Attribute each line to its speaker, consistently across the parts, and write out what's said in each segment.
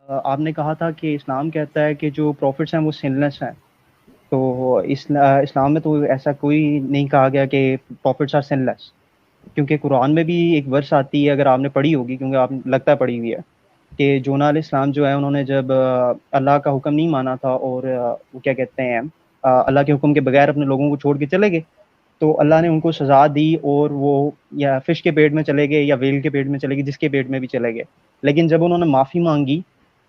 Speaker 1: आपने कहा था कि इस्लाम कहता है कि जो प्रॉफिट्स हैं वो सिनलेस हैं। तो इस्लाम में तो ऐसा कोई नहीं कहा गया कि प्रॉफिट्स आर सिनलेस। क्योंकि कुरान में भी एक वर्स आती है, अगर आपने पढ़ी होगी, क्योंकि आप लगता है पढ़ी हुई है, कि जोना अलैहिस्सलाम जो है उन्होंने जब अल्लाह का हुक्म नहीं माना था और वो क्या कहते हैं, अल्लाह के हुक्म के बगैर अपने लोगों को छोड़ के चले गए, तो अल्लाह ने उनको सजा दी और वो या फिश के पेट में चले गए या वेल के पेट में चले गए, जिसके पेट में भी चले गए। लेकिन जब उन्होंने माफ़ी मांगी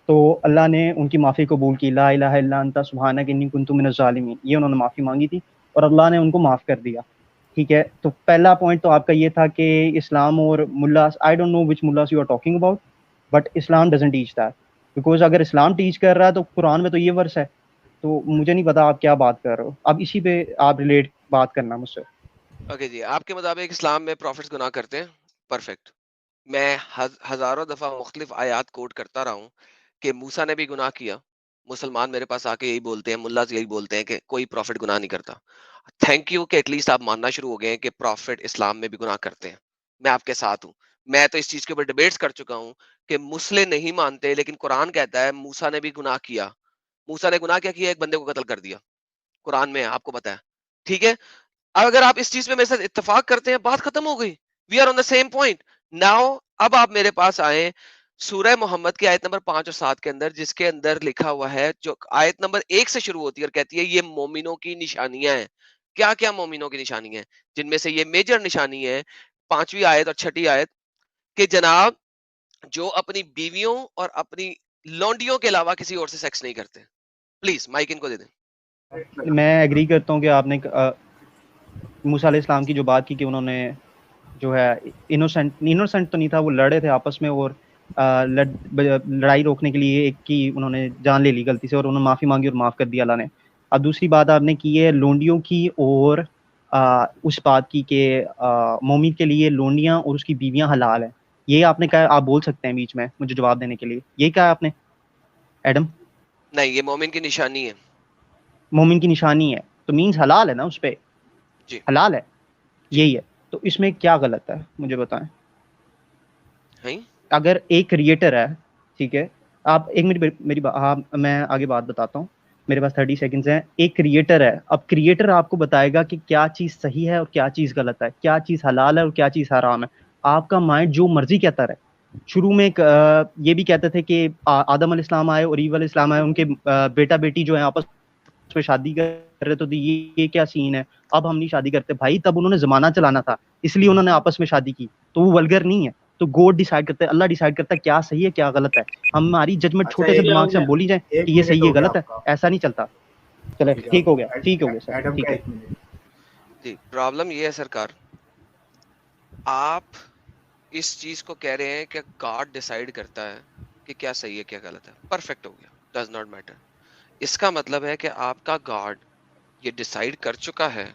Speaker 1: तो अल्लाह ने उनकी माफ़ी कबूल की। ला इलाहा इल्ला अन्ता सुब्हानक इन्नी कुन्तु मिनज़ ज़ालिमीन, ये उन्होंने माफ़ी मांगी थी और अल्लाह ने उनको माफ़ कर दिया। ठीक है, तो पहला पॉइंट तो आपका ये था कि इस्लाम और mullahs, I don't know which mullahs you are talking about, but Islam doesn't teach that. Because अगर इस्लाम टीच कर रहा है तो कुरान में तो ये वर्स है। तो मुझे नहीं पता आप क्या बात कर रहे हो, अब इसी पे आप रिलेट बात करना मुझसे।
Speaker 2: ओके जी, आपके मुताबिक इस्लाम में प्रॉफिट्स गुनाह करते हैं। परफेक्ट। मैं हजारों दफा मुख्तलिफ आयात कोट करता रहा हूँ कि मूसा ने भी गुनाह किया। मुसलमान मेरे पास आके यही बोलते हैं, मुल्लाज यही बोलते हैं कि कोई प्रॉफिट गुनाह नहीं करता। थैंक यू कि एटलीस्ट आप मानना शुरू हो गए हैं कि प्रॉफिट इस्लाम में भी गुनाह करते हैं। मैं आपके साथ हूँ। मैं तो इस चीज के ऊपर डिबेट्स कर चुका हूँ कि मुस्लिम नहीं मानते, लेकिन कुरान कहता है मूसा ने भी गुनाह किया। मूसा ने गुनाह क्या किया? एक बंदे को कत्ल कर दिया। कुरान में है, आपको पता है। ठीक है, अगर आप इस चीज पे मेरे साथ इत्तेफाक करते हैं, बात खत्म हो गई। We are on the same point now. अब आप मेरे पास आए सूरह मोहम्मद की आयत नंबर 5 और 7 के अंदर, जिसके अंदर लिखा हुआ है, जो आयत नंबर 1 से शुरू होती है और कहती है ये मोमिनों की निशानियां हैं। क्या क्या मोमिनों की निशानियां हैं? जिनमें से ये मेजर निशानी है 5वीं आयत और 6ठी आयत, कि जनाब जो अपनी बीवियों और अपनी लौंडियों के अलावा किसी और से सेक्स नहीं करते। प्लीज माइक इनको दे दें।
Speaker 1: मैं एग्री करता हूँ कि आपने मूसा अलैहिस्सलाम की जो बात की कि उन्होंने जो है इनोसेंट इनोसेंट तो नहीं था, वो लड़े थे आपस में और लड़ाई रोकने के लिए एक की उन्होंने जान ले ली गलती से और उन्होंने माफ़ी मांगी और माफ़ कर दिया अल्लाह ने। अब दूसरी बात आपने की है लोंडियों की और उस बात की कि मोमिन के लिए लोंडियां और उसकी बीवियां हलाल है। ये आपने कहा, आप बोल सकते हैं बीच में मुझे जवाब देने के लिए, ये कहा आपने एडम?
Speaker 2: नहीं, ये मोमिन की निशानी है।
Speaker 1: मोमिन की निशानी है तो मीन्स हलाल है ना, उस पे
Speaker 2: जी।
Speaker 1: हलाल है,
Speaker 2: जी।
Speaker 1: यही है। तो इसमें क्या गलत है मुझे बताएं।
Speaker 2: है।
Speaker 1: अगर एक क्रिएटर है, ठीक है, आप एक मिनट मेरी हाँ मैं आगे बात बताता हूँ। मेरे पास 30 सेकंड्स हैं। एक क्रिएटर है, अब क्रिएटर आपको बताएगा कि क्या चीज़ सही है और क्या चीज़ गलत है, क्या चीज़ हलाल है और क्या चीज़ हराम है। आपका माइंड जो मर्जी कहता रहे। शुरू में ये भी कहते थे कि आदम अलैहिस्सलाम आए और ईव अलैहिस्सलाम आए, उनके बेटा बेटी जो है आपस में शादी कर रहे, तो ये क्या सीन है, अब हम नहीं शादी करते भाई, तब उन्होंने जमाना चलाना था इसलिए उन्होंने आपस में शादी की, तो वो वल्गर नहीं है। तो गॉड डिसाइड करता है, अल्लाह डिसाइड करता है क्या सही है क्या गलत है। हमारी जजमेंट
Speaker 3: अच्छा
Speaker 1: छोटे से
Speaker 3: एक हो
Speaker 1: दिमाग से हम
Speaker 3: गया,
Speaker 1: बोली जाए कि
Speaker 3: एक
Speaker 1: ये
Speaker 3: मिनट
Speaker 1: सही है
Speaker 3: हो गया
Speaker 1: गलत है,
Speaker 3: आपका।
Speaker 1: ऐसा नहीं चलता। चले
Speaker 3: रुक
Speaker 1: ठीक
Speaker 3: जाओ,
Speaker 1: हो गया, ठीक हो गया सर,
Speaker 3: एडम
Speaker 1: ठीक
Speaker 3: का
Speaker 1: है।
Speaker 3: 1 मिनट।
Speaker 2: जी, प्रॉब्लम ये है सरकार, आप इस चीज को कह रहे हैं कि गॉड डिसाइड करता है कि क्या सही है क्या गलत है। परफेक्ट हो गया, डज नॉट मैटर। इसका मतलब है कि आपका गॉड ये डिसाइड कर चुका है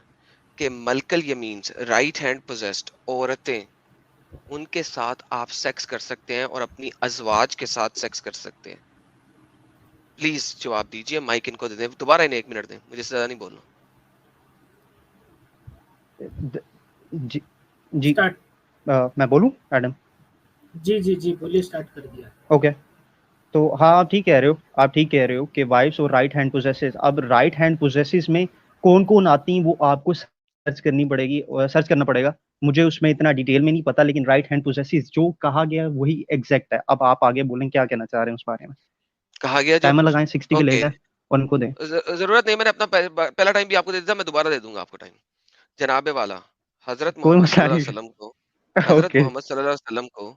Speaker 2: कि मलकल यमीन्स, राइट हैंड पोजेस्ड औरतें, उनके साथ आप सेक्स कर सकते हैं और अपनी अजवाज के साथ सेक्स कर सकते हैं। प्लीज जवाब दीजिए, माइक इनको दे दें, दोबारा इन्हें 1 मिनट दें, मुझे ज्यादा नहीं बोलना।
Speaker 1: जी जी।
Speaker 3: स्टार्ट।
Speaker 1: मैं बोलूं एडम?
Speaker 3: जी जी जी, बोलिए, स्टार्ट कर दिया।
Speaker 1: ओके। तो हाँ, आप ठीक कह रहे हो, आप ठीक कह रहे हो कि वाइफ्स और राइट हैंड पोजेसेस, अब राइट हैंड पोजेसेस में कौन कौन आती हैं वो आपको सर्च करनी पड़ेगी, सर्च करना पड़ेगा। मुझे उसमें इतना डिटेल में नहीं पता, लेकिन राइट हैंड पोजेसेस जो कहा गया है वही एग्जैक्ट है। अब आप आगे बोलें क्या कहना चाह रहे हैं उस बारे में।
Speaker 2: कहा गया जो,
Speaker 1: टाइमर लगाएं, 60 पे ले
Speaker 2: ओके,
Speaker 1: जाए और उनको दें।
Speaker 2: जरूरत नहीं, मैंने अपना पहला टाइम भी आपको दे दिया, मैं दोबारा दे दूंगा आपको टाइम। जनाबे वाला हजरत
Speaker 1: कोई
Speaker 2: मोहम्मद
Speaker 1: मसला
Speaker 2: सल्लल्लाहु अलैहि
Speaker 1: नहीं।
Speaker 2: वसल्लम को, हजरत
Speaker 1: ओके।
Speaker 2: मोहम्मद सल्लल्लाहु अलैहि वसल्लम को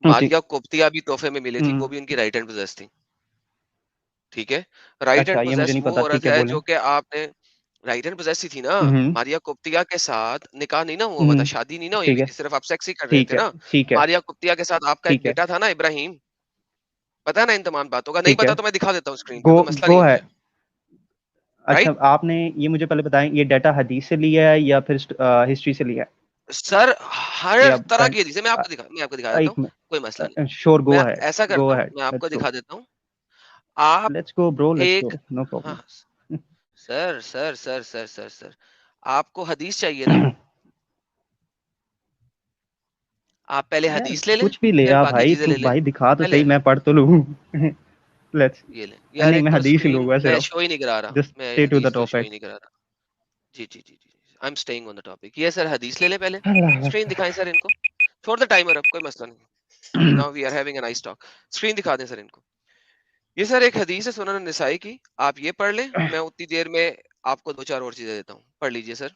Speaker 1: जी।
Speaker 2: मारिया कोप्तिया भी तोहफे में मिली थी, वो
Speaker 1: हम्म।
Speaker 2: भी उनकी राइट हैंड पोजेस थी। ठीक है, राइट
Speaker 1: अच्छा,
Speaker 2: हैंड
Speaker 1: ये मुझे
Speaker 2: पोजेस
Speaker 1: नहीं
Speaker 2: वो
Speaker 1: पता,
Speaker 2: औरत
Speaker 1: ठीक है
Speaker 2: है
Speaker 1: बोलें।
Speaker 2: जो कि आपने, राइट हैंड पोजेस ही थी ना।
Speaker 1: हम्म।
Speaker 2: मारिया कोप्तिया के साथ निकाह नहीं ना हुआ हुआ था, शादी नहीं ना हुई
Speaker 1: ठीक
Speaker 2: हुई
Speaker 1: है,
Speaker 2: थी, सिर्फ आप सेक्स ही कर रहे
Speaker 1: ठीक
Speaker 2: थे
Speaker 1: है,
Speaker 2: ना।
Speaker 1: ठीक है,
Speaker 2: मारिया कोप्तिया के साथ आपका एक
Speaker 1: ठीक है,
Speaker 2: बेटा था ना, इब्राहिम। पता है ना इन तमाम बातों का? नहीं
Speaker 1: ठीक है।
Speaker 2: पता तो मैं दिखा देता हूँ स्क्रीन पे,
Speaker 1: गो
Speaker 2: कोई मसला नहीं
Speaker 1: गो
Speaker 2: है
Speaker 1: है।
Speaker 2: मुझे।
Speaker 1: अच्छा,
Speaker 2: राइट
Speaker 1: आपने ये मुझे पहले बताएं, ये डाटा हदीस से लिया है या फिर हिस्ट्री से लिया है?
Speaker 2: सर, हर
Speaker 1: या
Speaker 2: तरह की हदीसें मैं आपको दिखा देता
Speaker 1: एक
Speaker 2: हूँ, कोई मसला नहीं।
Speaker 1: मिनट, श्योर, गो
Speaker 2: मैं
Speaker 1: है,
Speaker 2: ऐसा
Speaker 1: गो
Speaker 2: करता हूँ,
Speaker 1: अहेड,
Speaker 2: मैं आपको
Speaker 1: लेट्स गो,
Speaker 2: दिखा देता हूँ। आप
Speaker 1: लेट्स गो ब्रो, लेट्स
Speaker 2: एक,
Speaker 1: गो, नो
Speaker 2: हाँ,
Speaker 1: problem.
Speaker 2: Sir sir sir sir sir sir, आपको हदीस चाहिए ना? आप पहले
Speaker 1: यार
Speaker 2: हदीस ले लें,
Speaker 1: कुछ भी ले
Speaker 2: फिर
Speaker 1: आ
Speaker 2: बाकी
Speaker 1: भाई,
Speaker 2: चीजें
Speaker 1: तू
Speaker 2: ले लें।
Speaker 1: भाई दिखा तो
Speaker 2: पहले
Speaker 1: सही, मैं पढ़ तो लूँ। लेट्स
Speaker 2: ये ले यार,
Speaker 1: नहीं
Speaker 2: एक
Speaker 1: मैं
Speaker 2: तो
Speaker 1: हदीस ही
Speaker 2: स्क्रीन
Speaker 1: लूंगा
Speaker 2: मैं
Speaker 1: सिर्फ,
Speaker 2: शो ही नहीं करा रहा,
Speaker 1: जस्ट
Speaker 2: मैं
Speaker 1: स्टे टू द
Speaker 2: हदीस तो शो ही
Speaker 1: टॉपिक।
Speaker 2: नहीं करा रहा। जी जी जी जी, I am staying on the topic. ये सर हदीस ले ले पहले,
Speaker 1: अल्लाह
Speaker 2: स्क्रीन दिखाएं सर इनको, छोड़ द टाइमर अब, कोई मसला नहीं,
Speaker 1: Akbar.
Speaker 2: Now we are having a nice talk. Screen दिखा दें सर इनको। ये सर एक हदीस है सुनन निसाई की, आप ये पढ़ लें, मैं उतनी देर में आपको दो चार और चीजें देता हूँ, पढ़ लीजिए सर।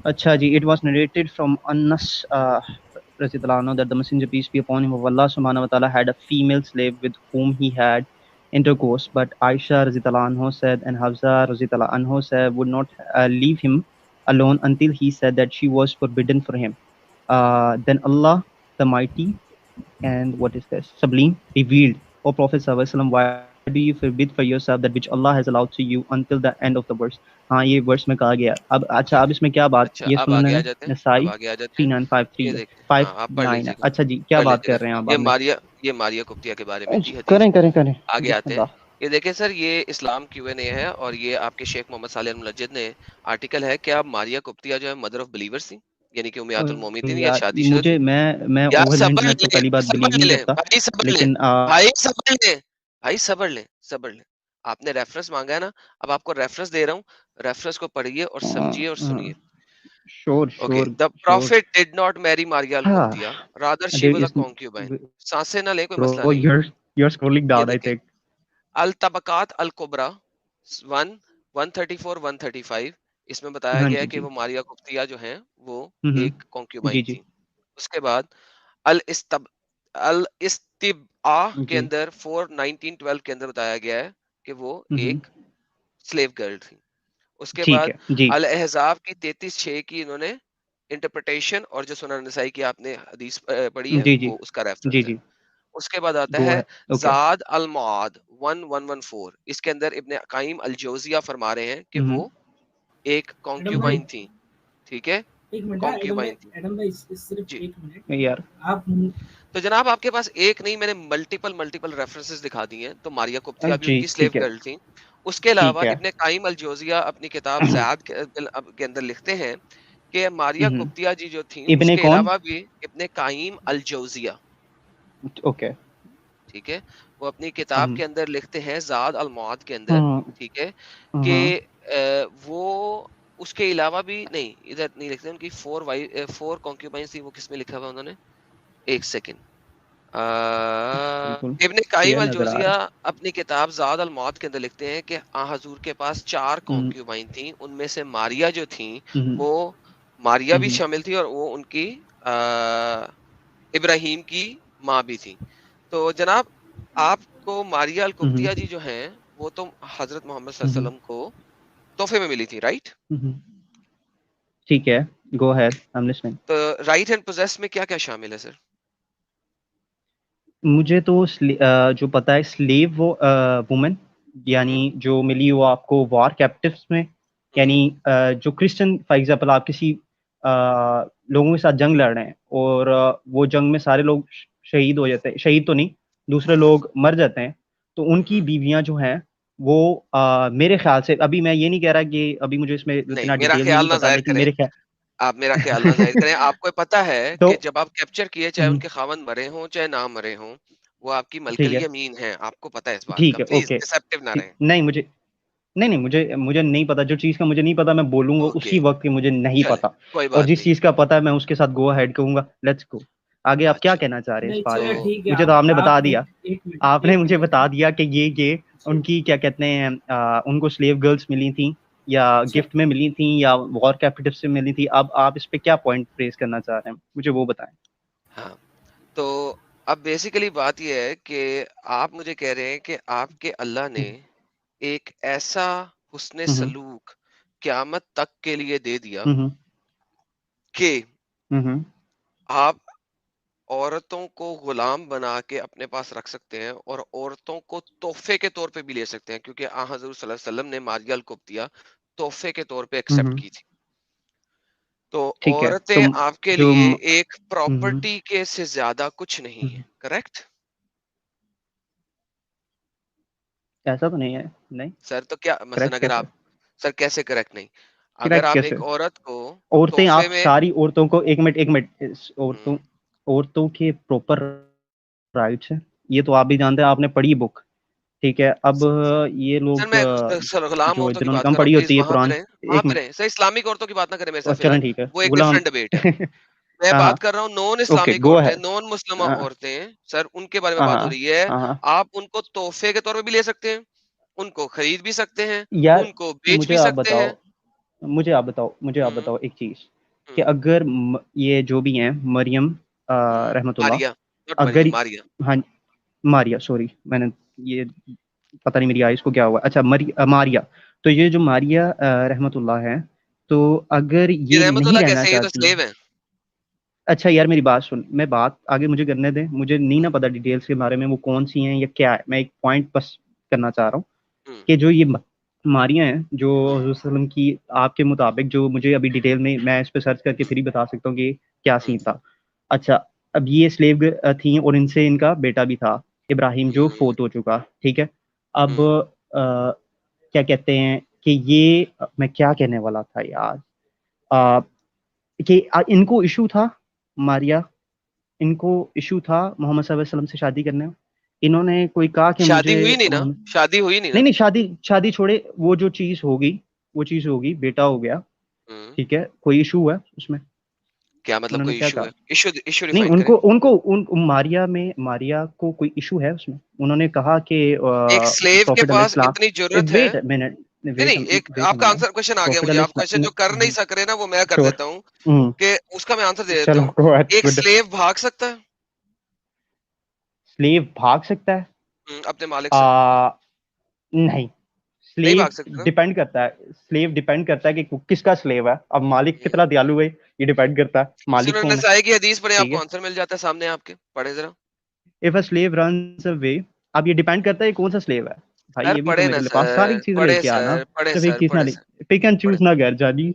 Speaker 1: अच्छा जी, it was narrated from Anas radhiyallahu anhu that the Messenger peace be upon him of Allah subhanahu wa ta'ala had a female slave with whom he had intercourse, but Aisha radhiyallahu anhu said and Hafsa radhiyallahu anhu said would not leave him alone until he said that she was forbidden for him. Then Allah the Mighty and what is this sublime revealed, O Prophet sallallahu alaihi wasallam, why do you forbid for yourself that which Allah has allowed to you until the end of the verse? हाँ ये verse में कहा गया। अब अच्छा,
Speaker 2: ठीक
Speaker 1: अब
Speaker 2: है,
Speaker 1: इसमें क्या बात,
Speaker 2: अच्छा
Speaker 1: ये
Speaker 2: अब
Speaker 1: सुनने
Speaker 2: आगे आ
Speaker 1: है
Speaker 2: जाते हैं, अब
Speaker 1: नसाई
Speaker 2: आगे आ जाते हैं।
Speaker 1: 3953
Speaker 2: ये
Speaker 1: है,
Speaker 2: देखते हैं, हाँ आप पढ़
Speaker 1: 59 है।
Speaker 2: लीजिएगा,
Speaker 1: अच्छा जी, क्या
Speaker 2: पढ़
Speaker 1: बात
Speaker 2: लीजिएगा।
Speaker 1: कर रहे हैं आप बाद में?
Speaker 2: ये मारिया कुप्तिया के बारे में थी
Speaker 1: अच्छा,
Speaker 2: हदीस।
Speaker 1: करें करें करें,
Speaker 2: आगे आते हैं।
Speaker 1: बिस्मिल्लाह।
Speaker 2: ये देखें सर, ये इस्लाम Q&A है, और ये आपके शेख मोहम्मद सालेह अल मुनज्जिद ने आर्टिकल है, क्या मारिया कुप्तिया जो है मदर ऑफ बिलीवर्स थी, यानी कि उम्मियातुल मोमिनीन, या
Speaker 1: यार
Speaker 2: शादीशुदा थी?
Speaker 1: मैं
Speaker 2: यार
Speaker 1: ओवर द
Speaker 2: सबर
Speaker 1: इंटरनेट पे
Speaker 2: ले,
Speaker 1: पहली बात
Speaker 2: सबर
Speaker 1: बिलीव नहीं
Speaker 2: ले
Speaker 1: करता,
Speaker 2: भाई, सबर ले
Speaker 1: लेकिन
Speaker 2: भाई, सबर ले भाई, सबर ले, सबर ले। आपने रेफरेंस मांगा है ना, अब आपको रेफरेंस दे रहा हूँ, रेफरेंस को पढ़िए और समझिए और सुनिए।
Speaker 1: Sure
Speaker 2: okay,
Speaker 1: sure
Speaker 2: the
Speaker 1: sure.
Speaker 2: Prophet did not marry Maria अल
Speaker 1: हाँ,
Speaker 2: कुप्तिया, rather she
Speaker 1: there
Speaker 2: was a
Speaker 1: is
Speaker 2: concubine. सांसें ना ले, कोई मसला
Speaker 1: bro,
Speaker 2: नहीं है।
Speaker 1: you're scrolling
Speaker 2: ये
Speaker 1: down I
Speaker 2: देखें,
Speaker 1: think।
Speaker 2: अल तबकात अल कुबरा 1 134 135, इसमें बताया
Speaker 1: हाँ
Speaker 2: गया है
Speaker 1: जी
Speaker 2: कि
Speaker 1: जी।
Speaker 2: वो मारिया कुप्तिया जो हैं वो एक
Speaker 1: जी
Speaker 2: कॉन्क्यूबाइन
Speaker 1: जी
Speaker 2: थी। उसके बाद अल इस्तब अल इस्तिबआ के
Speaker 1: जी।
Speaker 2: अंदर 4 1912 के अंदर बताया गया है कि वो
Speaker 1: हम्म,
Speaker 2: एक स्लेव गर्ल थी। उसके
Speaker 1: ठीक
Speaker 2: बाद
Speaker 1: है जी।
Speaker 2: अल अहज़ाब की 33:6 की इन्होंने इंटरप्रिटेशन, और जो सुनन नसाई की आपने हदीस पढ़ी है
Speaker 1: जी जी
Speaker 2: वो उसका रेफरेंस
Speaker 1: जी
Speaker 2: है।
Speaker 1: जी।
Speaker 2: उसके बाद आता
Speaker 1: गो
Speaker 2: है
Speaker 1: है। ओके।
Speaker 2: ज़ाद अल मआद 1114, इसके अंदर इब्ने कायिम अल जौजिया फरमा रहे हैं कि वो एक
Speaker 3: एडम भाई,
Speaker 2: कॉन्क्यूबाइन थी, ठीक है,
Speaker 3: एक मिनट,
Speaker 2: कॉन्क्यूबाइन थी।
Speaker 3: एडम भाई सिर्फ
Speaker 2: जी,
Speaker 3: एक मिनट।
Speaker 1: यार
Speaker 3: आप
Speaker 2: तो जनाब आपके पास एक नहीं, मैंने मल्टीपल मल्टीपल रेफरेंसेस दिखा दिए हैं, तो मारिया कुप्तिया भी
Speaker 1: जी
Speaker 2: उनकी स्लेव
Speaker 1: ठीक है
Speaker 2: गर्ल थी। उसके
Speaker 1: ठीक
Speaker 2: अलावा
Speaker 1: है।
Speaker 2: इब्ने कायिम अल जौजिया अपनी किताब ज़ाद के अंदर लिखते हैं कि मारिया
Speaker 1: हम्म,
Speaker 2: कुप्तिया जी जो थी,
Speaker 1: इब्ने
Speaker 2: उसके
Speaker 1: कौन?
Speaker 2: अलावा भी इब्ने कायिम अल जौजिया,
Speaker 1: ओके।
Speaker 2: ठीक है, वो अपनी किताब के अंदर लिखते हैं ज़ाद अल मआद के अंदर,
Speaker 1: हम्म
Speaker 2: ठीक है, कि
Speaker 1: हम्म
Speaker 2: वो उसके अलावा भी नहीं, इधर नहीं लिखते, उनकी 4 कॉन्क्यूबाइंस थी, वो किसमें लिखा हुआ उन्होंने, एक सेकंड।
Speaker 1: बिल्कुल
Speaker 2: इब्ने कायिम
Speaker 1: क्लियर
Speaker 2: अल
Speaker 1: नजर आ
Speaker 2: जौजिया
Speaker 1: रहा
Speaker 2: अपनी किताब ज़ाद अल मआद के अंदर लिखते हैं कि आ हजूर के पास 4
Speaker 1: है।
Speaker 2: कॉन्क्यूबाइन थी, उनमें से मारिया जो थी
Speaker 1: हम्म
Speaker 2: वो मारिया भी
Speaker 1: हम्म
Speaker 2: शामिल थी, और वो उनकी इब्राहिम की माँ भी थी। तो जनाब आपको मारिया अल
Speaker 1: हम्म
Speaker 2: कुप्तिया जी जो हैं वो तो हजरत मोहम्मद सल्लल्लाहु
Speaker 1: हम्म
Speaker 2: अलैहि वसल्लम को तोहफे में मिली थी, राइट?
Speaker 1: हम्म, ठीक है, go ahead, I am listening.
Speaker 2: तो राइट एंड पोजेस में क्या क्या शामिल है सर?
Speaker 1: मुझे तो जो पता है स्लेव वो वुमेन,
Speaker 2: हम्म
Speaker 1: यानी जो मिली वो आपको वॉर कैप्टिव्स में,
Speaker 2: हम्म
Speaker 1: यानी जो क्रिश्चियन फॉर एग्जांपल आप किसी लोगों के साथ जंग लड़ रहे हैं और वो जंग में सारे लोग शहीद हो जाते हैं, शहीद तो नहीं, दूसरे
Speaker 2: हम्म
Speaker 1: लोग मर जाते हैं, तो उनकी
Speaker 2: हम्म।
Speaker 1: बीवियां जो हैं वो मेरे ख्याल से, अभी मैं ये नहीं कह रहा कि अभी मुझे इसमें
Speaker 2: नहीं,
Speaker 1: इतना
Speaker 2: मेरा
Speaker 1: डिटेल में नहीं
Speaker 2: ख्याल ना
Speaker 1: पता,
Speaker 2: जाहिर
Speaker 1: लेकिन
Speaker 2: करें,
Speaker 1: मेरे ख्याल
Speaker 2: आप मेरा ख्याल ना जाहिर करें। आपको पता है
Speaker 1: तो
Speaker 2: कि जब आप कैप्चर किए, चाहे
Speaker 1: हम्म,
Speaker 2: उनके खावंद मरे हों चाहे ना मरे हों, वो आपकी
Speaker 1: ठीक
Speaker 2: मलकल
Speaker 1: है
Speaker 2: यमीन है, आपको पता है इस बात का,
Speaker 1: ठीक है
Speaker 2: प्लीज
Speaker 1: ओके
Speaker 2: डिसेप्टिव ना
Speaker 1: ठीक,
Speaker 2: रहें।
Speaker 1: नहीं मुझे नहीं नहीं मुझे मुझे नहीं पता, जो चीज़ का मुझे नहीं पता मैं बोलूंगा
Speaker 2: ओके,
Speaker 1: उसी वक्त कि मुझे नहीं
Speaker 2: चले,
Speaker 1: पता,
Speaker 2: कोई
Speaker 1: और
Speaker 2: बात
Speaker 1: जिस
Speaker 2: नहीं।
Speaker 1: चीज़ का पता है मैं उसके साथ गो अहेड कहूंगा, लेट्स गो। आगे आप क्या
Speaker 2: अच्छा,
Speaker 1: कहना चाह रहे हैं इस
Speaker 3: नहीं,
Speaker 1: बारे
Speaker 2: तो
Speaker 3: चलो
Speaker 1: में?
Speaker 3: ठीक है।
Speaker 1: मुझे तो आपने बता
Speaker 3: आप
Speaker 1: दिया, आपने
Speaker 3: एक
Speaker 1: मुझे
Speaker 3: मिनट
Speaker 1: बता दिया कि ये
Speaker 3: जी,
Speaker 1: उनकी क्या कहते हैं, उनको स्लेव गर्ल्स मिली थी या
Speaker 3: अच्छा,
Speaker 1: गिफ्ट में मिली थी या वॉर कैपिटिव से मिली थी। अब आप इस पे क्या पॉइंट रेज करना चाह रहे हैं, मुझे वो बताएं।
Speaker 2: हाँ, तो अब बेसिकली बात यह है कि आप मुझे कह रहे हैं कि आपके अल्लाह ने एक ऐसा हुस्न
Speaker 1: हम्म
Speaker 2: सलूक क़यामत तक के लिए दे दिया
Speaker 1: हम्म
Speaker 2: कि
Speaker 1: हम्म
Speaker 2: आप औरतों को गुलाम बना के अपने पास रख सकते हैं, और औरतों को तोहफे के तौर पे भी ले सकते हैं, क्योंकि आ हजूर सल्लल्लाहु अलैहि वसल्लम ने मारिया अल कुप्तिया तोहफे के तौर पे एक्सेप्ट
Speaker 1: हम्म,
Speaker 2: की थी। तो
Speaker 1: ठीक है तो
Speaker 2: औरतें आपके
Speaker 1: जो
Speaker 2: लिए एक
Speaker 1: हम्म
Speaker 2: प्रॉपर्टी के से ज्यादा कुछ नहीं
Speaker 1: हम्म,
Speaker 2: है, करेक्ट?
Speaker 1: ऐसा तो नहीं है, नहीं।
Speaker 2: सर तो क्या मसलन,
Speaker 1: करेक्ट
Speaker 2: अगर
Speaker 1: कैसे?
Speaker 2: आप, सर कैसे करेक्ट नहीं, अगर
Speaker 1: करेक्ट
Speaker 2: आप
Speaker 1: कैसे?
Speaker 2: एक औरत को
Speaker 1: औरतें,
Speaker 2: तोहफे
Speaker 1: आप
Speaker 2: में,
Speaker 1: सारी औरतों को, एक मिनट औरतों
Speaker 2: हम्म,
Speaker 1: औरतों के प्रॉपर राइट्स हैं, ये तो आप भी जानते हैं, आपने पढ़ी बुक, ठीक है। अब ये
Speaker 2: सर
Speaker 1: लोग
Speaker 2: मैं गुलाम
Speaker 1: जो
Speaker 2: औरतों की
Speaker 1: जिन्होंने
Speaker 2: बात
Speaker 1: कम
Speaker 2: कर रहा हूँ,
Speaker 1: पढ़ी
Speaker 2: प्लीज
Speaker 1: होती है
Speaker 2: वहां पे
Speaker 1: कुरान,
Speaker 2: रहें, वहां
Speaker 1: एक
Speaker 2: पे
Speaker 1: मिनट,
Speaker 2: रहें सर। इस्लामिक औरतों की बात ना करें मेरे साथ
Speaker 1: और चलें
Speaker 2: फिलहाल,
Speaker 1: ठीक है
Speaker 2: वो एक
Speaker 1: गुलाम।
Speaker 2: डिफरेंट डिबेट है। मैं
Speaker 1: हाँ
Speaker 2: बात
Speaker 1: हाँ,
Speaker 2: कर रहा हूँ नॉन
Speaker 1: ओके
Speaker 2: इस्लामिक
Speaker 1: गो
Speaker 2: औरतें,
Speaker 1: अहेड।
Speaker 2: नॉन मुस्लिम
Speaker 1: हाँ
Speaker 2: औरतें, सर उनके बारे में
Speaker 1: हाँ
Speaker 2: बात हो रही है।
Speaker 1: हाँ हाँ।
Speaker 2: आप उनको तोहफे के तौर पे भी ले सकते हैं, उनको खरीद भी सकते हैं,
Speaker 1: यार
Speaker 2: उनको बेच
Speaker 1: मुझे
Speaker 2: भी
Speaker 1: आप
Speaker 2: सकते
Speaker 1: बताओ,
Speaker 2: हैं।
Speaker 1: मुझे आप
Speaker 2: हम्म
Speaker 1: बताओ एक चीज, कि
Speaker 2: हम्म
Speaker 1: अगर ये जो भी हैं मरियम रहमतुल्लाह,
Speaker 2: मारिया, नॉट
Speaker 1: अगर,
Speaker 2: मरियम, मारिया।
Speaker 1: हाँ मारिया, सॉरी मैंने ये पता नहीं मेरी आइज को क्या हुआ। अच्छा मारिया, तो ये जो मारिया रहमतुल्लाह है, तो अगर
Speaker 2: ये
Speaker 1: ये नहीं
Speaker 2: रहमतुल्लाह
Speaker 1: रहना
Speaker 2: कैसे है, ये तो
Speaker 1: चाहती,
Speaker 2: स्लेव है।
Speaker 1: अच्छा यार मेरी बात सुन, मैं बात आगे मुझे करने दे, मुझे नहीं ना
Speaker 2: हम्म
Speaker 1: पता डिटेल्स के बारे में वो कौन सी हैं या क्या है, मैं एक पॉइंट बस करना चाह रहा हूँ
Speaker 2: हम्म
Speaker 1: कि जो ये मारियां हैं जो
Speaker 2: हम्म
Speaker 1: हज़रत सल्लल्लाहु अलैहि वसल्लम की, आपके मुताबिक जो मुझे अभी डिटेल में मैं इस पे सर्च करके फिर ही बता सकता हूँ कि क्या
Speaker 2: हम्म
Speaker 1: सीन था। अच्छा, अब ये स्लेव थी और इनसे इनका बेटा भी था इब्राहिम जो
Speaker 2: हम्म
Speaker 1: फोत हो चुका, ठीक है। अब
Speaker 2: हम्म
Speaker 1: क्या कहते हैं कि ये मैं क्या कहने वाला था यार, अ, कि इनको इशू था, मारिया, इनको इशू था मोहम्मद सल्लल्लाहु अलैहि वसल्लम से शादी करने में। इन्होंने कोई कहा कि
Speaker 2: शादी
Speaker 1: मुझे
Speaker 2: हुई नहीं ना, शादी हुई नहीं
Speaker 1: नहीं
Speaker 2: ना।
Speaker 1: नहीं, शादी शादी छोड़े, वो जो चीज होगी, वो चीज होगी, बेटा हो गया,
Speaker 2: हम्म
Speaker 1: ठीक है, कोई इशू है उसमें?
Speaker 2: क्या मतलब
Speaker 1: उन्होंने
Speaker 2: कोई
Speaker 1: क्या
Speaker 2: इशू
Speaker 1: कहा?
Speaker 2: है? इशू इशू
Speaker 1: नहीं,
Speaker 2: डिफाइन करें।
Speaker 1: उनको मारिया को कोई इशू है उसमें? उन्होंने कहा कि
Speaker 2: एक स्लेव के
Speaker 1: प्रॉफिट
Speaker 2: पास
Speaker 1: अलैहिस्सलाम,
Speaker 2: इतनी जरूरत है।
Speaker 1: वेट मिनट,
Speaker 2: नहीं नहीं, एक
Speaker 1: वेट
Speaker 2: आपका आंसर क्वेश्चन आ गया
Speaker 1: प्रॉफिट
Speaker 2: मुझे। आप क्वेश्चन जो कर नहीं
Speaker 1: अलैहिस्सलाम,
Speaker 2: सक रहे ना, वो मैं कर
Speaker 1: श्योर,
Speaker 2: देता हूँ, कि उसका मैं आंसर दे देता
Speaker 1: चलो
Speaker 2: हूँ।
Speaker 1: गो अहेड
Speaker 2: एक
Speaker 1: विद।
Speaker 2: स्लेव भाग सकता है
Speaker 1: स्लेव भाग सकता है?
Speaker 2: अपने मालिक से?
Speaker 1: आ, नहीं,
Speaker 2: नहीं
Speaker 1: स्लेव
Speaker 2: भाग सकता ना।
Speaker 1: डिपेंड करता है, स्लेव डिपेंड करता है कि किसका स्लेव है। अब मालिक
Speaker 2: हम्म,
Speaker 1: कितना दयालु है ये डिपेंड करता है, मालिक
Speaker 2: सूरह
Speaker 1: कौन है,
Speaker 2: नसाई की हदीस पढ़े,
Speaker 1: ठीक
Speaker 2: आपको
Speaker 1: है।
Speaker 2: आंसर मिल जाता है सामने आपके, पढ़े जरा।
Speaker 1: If a slave runs away, अब ये डिपेंड करता है कौन सा स्लेव है भाई,
Speaker 2: सर
Speaker 1: ये भी तो
Speaker 2: पढ़े ना
Speaker 1: मेरे पास सारी
Speaker 2: सर,
Speaker 1: चीजें
Speaker 2: पढ़े
Speaker 1: लेके आना,
Speaker 2: सर, पढ़े
Speaker 1: सिर्फ एक
Speaker 2: सर,
Speaker 1: चीज ना
Speaker 2: पढ़े
Speaker 1: ले,
Speaker 2: सर,
Speaker 1: पिक एंड
Speaker 2: पढ़े।
Speaker 1: चूज ना कर जानी।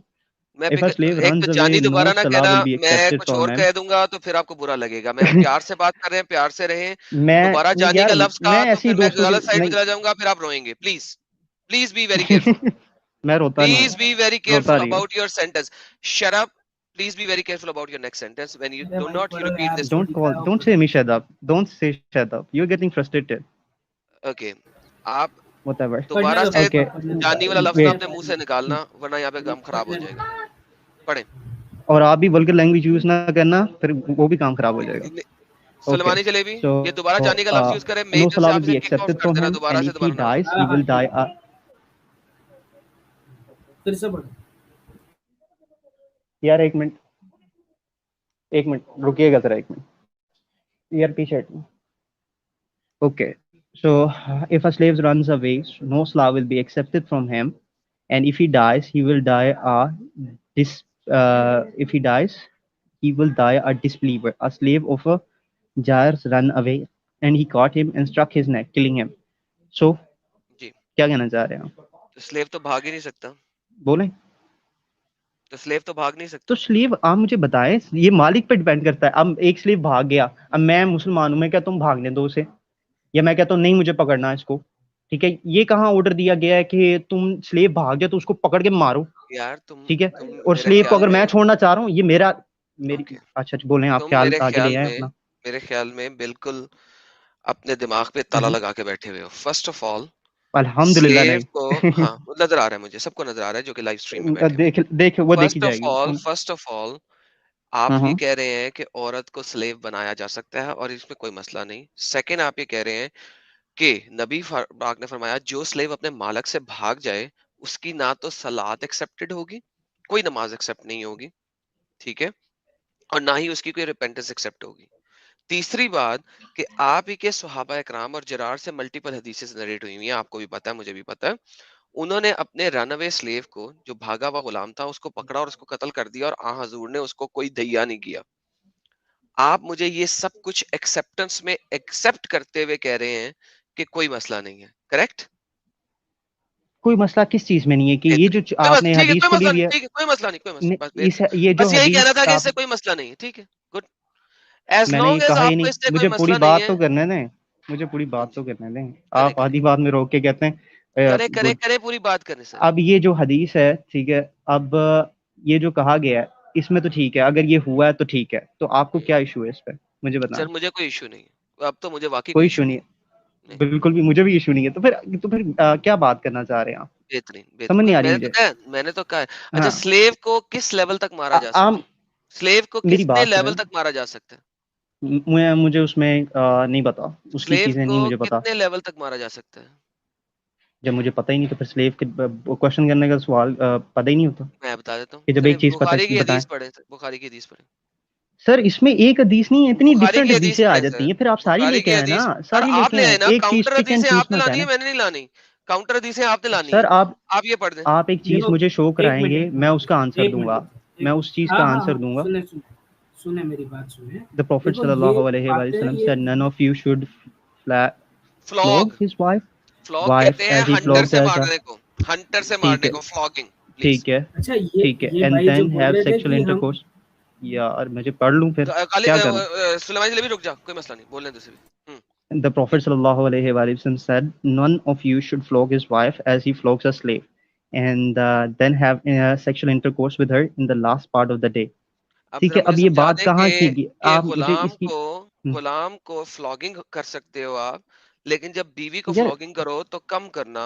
Speaker 2: मैं
Speaker 1: इफ अ स्लेव
Speaker 2: एक तो
Speaker 1: रन्स अवे
Speaker 2: जानी
Speaker 1: नो
Speaker 2: दोबारा ना
Speaker 1: सलाह
Speaker 2: कहना।
Speaker 1: विल बी
Speaker 2: मैं
Speaker 1: एक्सेप्टेड
Speaker 2: कुछ
Speaker 1: फ्रॉम
Speaker 2: और
Speaker 1: हिम।
Speaker 2: कह दूंगा तो फिर आपको बुरा लगेगा। मैं प्यार से बात कर रहे हैं, प्यार से रहें। दोबारा
Speaker 1: मैं
Speaker 2: जानी
Speaker 1: यार,
Speaker 2: का लफ्ज
Speaker 1: मैं
Speaker 2: कहा तो
Speaker 1: ऐसे ही
Speaker 2: फिर मैं
Speaker 1: दोस्तों के
Speaker 2: गलत साइड पे
Speaker 1: नहीं,
Speaker 2: चला जाऊंगा, फिर आप रोएंगे। Please, please be very careful.
Speaker 1: मैं रोता नहीं
Speaker 2: Please
Speaker 1: हूँ,
Speaker 2: be very
Speaker 1: रोता
Speaker 2: careful
Speaker 1: नहीं हूँ।
Speaker 2: about your sentence. Shut up. Please be very careful about your next sentence when you
Speaker 3: अरे
Speaker 2: do
Speaker 3: भाई
Speaker 2: not you
Speaker 3: पढ़ो
Speaker 2: repeat
Speaker 3: यार,
Speaker 2: this word.
Speaker 3: Spotify off
Speaker 1: don't
Speaker 3: करो।
Speaker 1: Say me shut up, don't say shut up, you are getting frustrated,
Speaker 2: Okay. आप
Speaker 1: whatever.
Speaker 3: पढ़ने
Speaker 2: दोबारा
Speaker 3: दो
Speaker 2: से
Speaker 1: ओके,
Speaker 3: सबको, पढ़ने दो,
Speaker 2: जानी वाला लफ्ज ना
Speaker 3: पढ़ने
Speaker 1: वेट,
Speaker 2: अपने
Speaker 3: दो,
Speaker 2: मुंह से निकालना, वरना यहाँ पे काम खराब हो
Speaker 3: पढ़ने
Speaker 2: जाएगा।
Speaker 3: दो।
Speaker 2: पढ़ें।
Speaker 1: और आप भी वल्गर लैंग्वेज यूज ना करना, फिर वो भी काम खराब हो जाएगा।
Speaker 2: सुलेमानी
Speaker 1: Okay,
Speaker 2: जलेबी,
Speaker 1: so
Speaker 2: ये दोबारा जानी का लफ्ज यूज करें, मैं
Speaker 1: no
Speaker 2: एकदम से
Speaker 1: salah
Speaker 2: आप
Speaker 1: will
Speaker 2: इसे
Speaker 1: be
Speaker 2: किक ऑफ
Speaker 1: accepted
Speaker 2: कर
Speaker 1: from
Speaker 2: देना।
Speaker 1: him,
Speaker 2: दोबारा
Speaker 1: and
Speaker 2: से
Speaker 1: if he
Speaker 2: दोबारा ना बोले।
Speaker 1: dies,
Speaker 3: हाँ
Speaker 1: he
Speaker 3: हाँ
Speaker 1: will die.
Speaker 3: ठीक है, फिर से पढ़ो।
Speaker 1: यार एक मिनट रुकिएगा जरा, एक मिनट यार, पीछे हटिए। Okay, so if a slave runs away, no slave will be accepted from him, and if he dies, he will die a dis. If he dies, he will die a disbeliever. A slave of a Jair's ran away, and he caught him and struck his neck, killing him. So
Speaker 2: जी,
Speaker 1: क्या कहना चाह रहे हैं आप?
Speaker 2: तो slave तो भाग ही नहीं सकता।
Speaker 1: बोलें।
Speaker 2: तो स्लेव तो भाग नहीं
Speaker 1: तो
Speaker 2: सकता।
Speaker 1: स्लीव आप मुझे बताएं, ये मालिक पे डिपेंड करता है। अब एक स्लीव भाग गया, अब मैं मुसलमान हूं, मैं क्या तुम भागने दो उसे, या मैं कहता हूँ नहीं मुझे पकड़ना है इसको, ठीक है। ये कहाँ ऑर्डर दिया गया है कि तुम स्लेव भाग जाए तो उसको पकड़ के मारो,
Speaker 2: यार तुम
Speaker 1: ठीक है।
Speaker 2: तुम
Speaker 1: और
Speaker 2: मेरे
Speaker 1: स्लेव को
Speaker 2: ख्याल
Speaker 1: अगर मैं
Speaker 2: में,
Speaker 1: छोड़ना चाह रहा हूँ, ये मेरा, मेरी,
Speaker 2: ओके,
Speaker 1: अच्छा अच्छा, बोलें, आप
Speaker 2: तुम
Speaker 1: ख्याल आगे ले आए अपना।
Speaker 2: मेरे ख्याल में बिल्कुल अपने दिमाग पे ताला
Speaker 1: हम्म,
Speaker 2: लगा के बैठे हुए हो। फर्स्ट ऑफ ऑल,
Speaker 1: अल्हम्दुलिल्लाह
Speaker 2: स्लेव को,
Speaker 1: नहीं।
Speaker 2: हाँ नजर आ रहा है, मुझे सबको नजर आ रहा है जो कि लाइव स्ट्रीम में बैठे हुए हैं।
Speaker 1: देख वो देखी जाएगी।
Speaker 2: फर्स्ट ऑफ ऑल आप ये
Speaker 1: हाँ
Speaker 2: कह रहे हैं कि औरत को स्लेव बनाया जा सकता है और इसमें कोई मसला नहीं। सेकंड, आप ये कह रहे हैं कि पाक ने फरमाया जो स्लेव अपने मालिक से भाग जाए उसकी ना तो सलात एक्सेप्टेड होगी, कोई नमाज एक्सेप्ट नहीं होगी, ठीक है, और ना ही उसकी कोई रिपेंटेंस एक्सेप्ट होगी। तीसरी बात कि आप ही के सहाबा एकराम और जरार से मल्टीपल हदीसेस नरेट हुई हुई हैं, आपको भी पता है, मुझे भी पता है। उन्होंने अपने रनअवे स्लेव को, जो भागा हुआ गुलाम था, उसको पकड़ा और उसको कत्ल कर दिया, और आ हजूर ने उसको कोई दया नहीं किया। आप मुझे ये सब कुछ एक्सेप्टेंस में एक्सेप्ट करते हुए कह रहे हैं कि कोई मसला नहीं है, करेक्ट?
Speaker 1: कोई मसला किस चीज में नहीं है कि ये
Speaker 2: बेहतरीन,
Speaker 1: जो आपने
Speaker 2: ठीक है,
Speaker 1: हदीस
Speaker 2: कोई
Speaker 1: खुली
Speaker 2: मसला
Speaker 1: हुई
Speaker 2: नहीं,
Speaker 1: है,
Speaker 2: ठीक है, कोई मसला नहीं, कोई मसला, बस
Speaker 1: इस
Speaker 2: बेहतरीन।
Speaker 1: ये जो
Speaker 2: बस यही कहना था
Speaker 1: हदीस
Speaker 2: कि
Speaker 1: आप,
Speaker 2: इससे कोई मसला नहीं है, ठीक है, गुड। एज
Speaker 1: मैंने ये
Speaker 2: लॉन्ग एज
Speaker 1: कहा ही
Speaker 2: आपको
Speaker 1: नहीं,
Speaker 2: इससे कोई
Speaker 1: मुझे पूरी
Speaker 2: मसला नहीं
Speaker 1: बात
Speaker 2: है।
Speaker 1: तो करने दें, मुझे पूरी
Speaker 2: हाँ
Speaker 1: बात
Speaker 2: जी,
Speaker 1: तो करने दें।
Speaker 2: करे
Speaker 1: आप
Speaker 2: करे
Speaker 1: आधी बात में रोक के कहते हैं
Speaker 2: करे करे
Speaker 1: गुड।
Speaker 2: करे पूरी बात करें सर।
Speaker 1: अब ये जो हदीस है, ठीक है, अब ये जो कहा गया है, इसमें तो ठीक है, अगर ये हुआ है तो ठीक है, तो आपको क्या इशू है इस पे, मुझे बताएं।
Speaker 2: सर मुझे कोई इशू नहीं है, अब तो मुझे वाकई
Speaker 1: कोई
Speaker 2: कोई
Speaker 1: इशू
Speaker 2: इशू
Speaker 1: नहीं
Speaker 2: नहीं
Speaker 1: है।
Speaker 2: है। नहीं।
Speaker 1: बिल्कुल भी मुझे भी इशू नहीं है। तो फिर क्या बात करना चाह रहे हैं आप?
Speaker 2: बेहतरीन
Speaker 1: समझ
Speaker 2: बेहतरीन
Speaker 1: नहीं
Speaker 2: कुछ
Speaker 1: आ रही मुझे।
Speaker 2: मैंने तो कहा है। अच्छा,
Speaker 1: हाँ,
Speaker 2: स्लेव को किस लेवल तक मारा जा सकता
Speaker 1: आम
Speaker 2: है? स्लेव को
Speaker 1: मेरी
Speaker 2: कितने
Speaker 1: बात
Speaker 2: लेवल
Speaker 1: सुने।
Speaker 2: तक मारा जा सकता है?
Speaker 1: मुझे उसमें नहीं पता, उसकी
Speaker 2: स्लेव
Speaker 1: चीजें
Speaker 2: को
Speaker 1: नहीं मुझे पता।
Speaker 2: कितने लेवल तक मारा जा सकता है?
Speaker 1: जब मुझे पता ही नहीं तो फिर स्लेव के क्वेश्चन करने का सवाल पता ही नहीं होता
Speaker 2: मैं बता देता हूँ,
Speaker 1: कि जब
Speaker 2: चलिए
Speaker 1: एक चीज पता
Speaker 2: बुखारी की
Speaker 1: बताएं।
Speaker 2: हदीस पढ़े, बुखारी की हदीस पढ़े।
Speaker 1: सर इसमें एक हदीस नहीं है, इतनी
Speaker 2: बुखारी
Speaker 1: डिफरेंट
Speaker 2: की हदीस
Speaker 1: हदीसें आ
Speaker 2: पढ़े
Speaker 1: जाती
Speaker 2: सर,
Speaker 1: हैं, फिर आप सारी
Speaker 2: बुखारी
Speaker 1: लेके
Speaker 2: की
Speaker 1: आए ना,
Speaker 2: हदीस। और
Speaker 1: सारी
Speaker 2: आप
Speaker 1: लेके
Speaker 2: ले
Speaker 1: आए।
Speaker 2: आए ना,
Speaker 1: एक चीज
Speaker 2: काउंटर
Speaker 1: पिक एंड
Speaker 2: हदीसें
Speaker 1: चूज
Speaker 2: आपने
Speaker 1: मत है
Speaker 2: लानी है,
Speaker 1: ना।
Speaker 2: मैंने नहीं लानी। काउंटर हदीसें आपने लानी
Speaker 1: सर
Speaker 2: है, आप ये पढ़ दें।
Speaker 1: आप एक चीज
Speaker 3: देखो,
Speaker 1: मुझे शो
Speaker 3: एक मिनट,
Speaker 1: कराएंगे, मैं उसका आंसर
Speaker 3: एक
Speaker 1: दूंगा।
Speaker 3: मिनट,
Speaker 1: मैं उस चीज
Speaker 3: हाँ
Speaker 1: का
Speaker 3: हाँ
Speaker 1: आंसर
Speaker 3: हाँ,
Speaker 1: दूंगा।
Speaker 3: सुने सुने सुने, मेरी बात सुने।
Speaker 1: द प्रॉफिट
Speaker 3: देखो ये
Speaker 1: सल्लल्लाहु अलैहि
Speaker 3: बातें
Speaker 1: वसल्लम
Speaker 3: ये
Speaker 1: said none of you should flog
Speaker 2: flog,
Speaker 1: his wife
Speaker 2: flog
Speaker 1: wife
Speaker 2: कहते हैं
Speaker 1: as he
Speaker 2: हंटर
Speaker 1: flogs
Speaker 2: से
Speaker 1: as a।
Speaker 2: मारने को, हंटर से
Speaker 1: ठीक
Speaker 2: मारने
Speaker 1: है,
Speaker 2: को फ्लॉगिंग, प्लीज।
Speaker 1: ठीक है,
Speaker 3: अच्छा,
Speaker 1: ठीक है,
Speaker 3: ये
Speaker 1: एंड
Speaker 3: भाई जो
Speaker 1: देन
Speaker 3: बोल
Speaker 1: हैव
Speaker 3: रहे थे
Speaker 1: सेक्सुअल
Speaker 3: कि हम
Speaker 1: इंटरकोर्स। यार मुझे पढ़ लूं फिर
Speaker 2: खाली
Speaker 1: क्या करूं?
Speaker 2: सुलेमान जलेबी रुक जा, कोई मसला नहीं, बोलने दो उसे भी।
Speaker 1: The Prophet sallallahu alaihi wasallam said, "None of you should flog his wife as he flogs a slave, and then have sexual intercourse with her in the last part of the day."
Speaker 2: अब
Speaker 1: ठीक
Speaker 2: जरा
Speaker 1: है,
Speaker 2: मुझे
Speaker 1: अब ये
Speaker 2: समझा
Speaker 1: बात
Speaker 2: दें
Speaker 1: कहाँ की गई?
Speaker 2: कि
Speaker 1: आप मुझे इसकी हम्म,
Speaker 2: गुलाम को फ्लॉगिंग कर सकते हो आप, लेकिन जब बीवी को
Speaker 1: यार
Speaker 2: फ्लॉगिंग करो तो कम करना।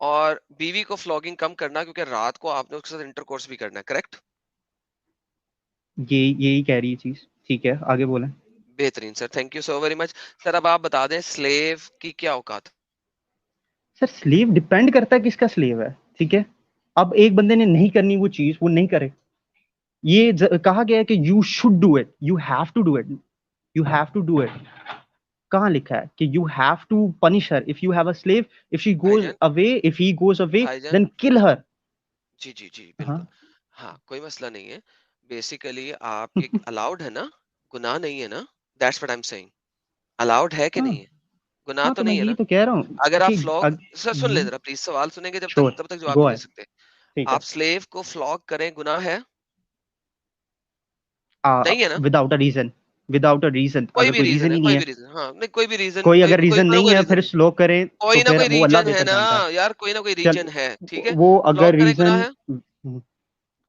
Speaker 2: और बीवी को फ्लॉगिंग कम करना क्योंकि रात को आपने उसके साथ इंटरकोर्स भी करना है, करेक्ट?
Speaker 1: ये यही कह रही है चीज। ठीक है, आगे बोलें।
Speaker 2: बेहतरीन sir, thank you so very much. Sir अब आप बता दें स्लेव की क्या औकात?
Speaker 1: सर स्लीव डिपेंड करता है किसका स्लीव है। ठीक है, अब एक बंदे ने नहीं करनी वो चीज, वो नहीं करे। कहा गया है कि you should do it, you have to do it, you have to do it. कहाँ लिखा है कि you have to punish her if you have a slave, if she goes
Speaker 2: भाईजान,
Speaker 1: away, if he goes away,
Speaker 2: भाईजान,
Speaker 1: then kill her.
Speaker 2: जी जी जी
Speaker 1: हाँ।
Speaker 2: बिल्कुल। हाँ, कोई मसला नहीं है। बेसिकली आपके अलाउड है ना, गुनाह नहीं है ना? That's what I am saying. Allowed है कि
Speaker 1: हाँ,
Speaker 2: नहीं है? गुनाह
Speaker 1: हाँ
Speaker 2: तो
Speaker 1: तो मैं
Speaker 2: नहीं है
Speaker 1: यही
Speaker 2: ना?
Speaker 1: तो कह रहा हूँ
Speaker 2: अगर आप
Speaker 1: कि
Speaker 2: फ्लॉग, सर सुन ले जरा प्लीज, सवाल सुनेंगे जब तक,
Speaker 1: श्योर,
Speaker 2: तब तक जवाब
Speaker 1: गो
Speaker 2: नहीं
Speaker 1: है,
Speaker 2: दे सकते।
Speaker 1: ठीक है।
Speaker 2: आप स्लेव को फ्लॉग करें, गुनाह है? नहीं है ना?
Speaker 1: Without a reason, without a reason,
Speaker 2: कोई
Speaker 1: अगर
Speaker 2: भी
Speaker 1: कोई
Speaker 2: रीजन
Speaker 1: रीजन
Speaker 2: है,
Speaker 1: ही नहीं
Speaker 2: कोई
Speaker 1: है,
Speaker 2: भी रीजन, हाँ नहीं कोई भी रीजन,
Speaker 1: कोई
Speaker 2: कोई
Speaker 1: अगर
Speaker 2: कोई
Speaker 1: रीजन
Speaker 2: ना
Speaker 1: नहीं
Speaker 2: कोई
Speaker 1: है
Speaker 2: रीजन
Speaker 1: फिर
Speaker 2: है,
Speaker 1: स्लो करे, तो
Speaker 2: कोई ना
Speaker 1: फिर
Speaker 2: कोई
Speaker 1: वो अल्लाह
Speaker 2: रीजन है
Speaker 1: बेहतर
Speaker 2: ना
Speaker 1: जानता है।
Speaker 2: यार, कोई ना कोई
Speaker 1: चल,
Speaker 2: रीजन है, ठीक है।
Speaker 1: वो
Speaker 2: फ्लॉग
Speaker 1: अगर
Speaker 2: करें, गुनाह
Speaker 1: रीजन,
Speaker 2: है?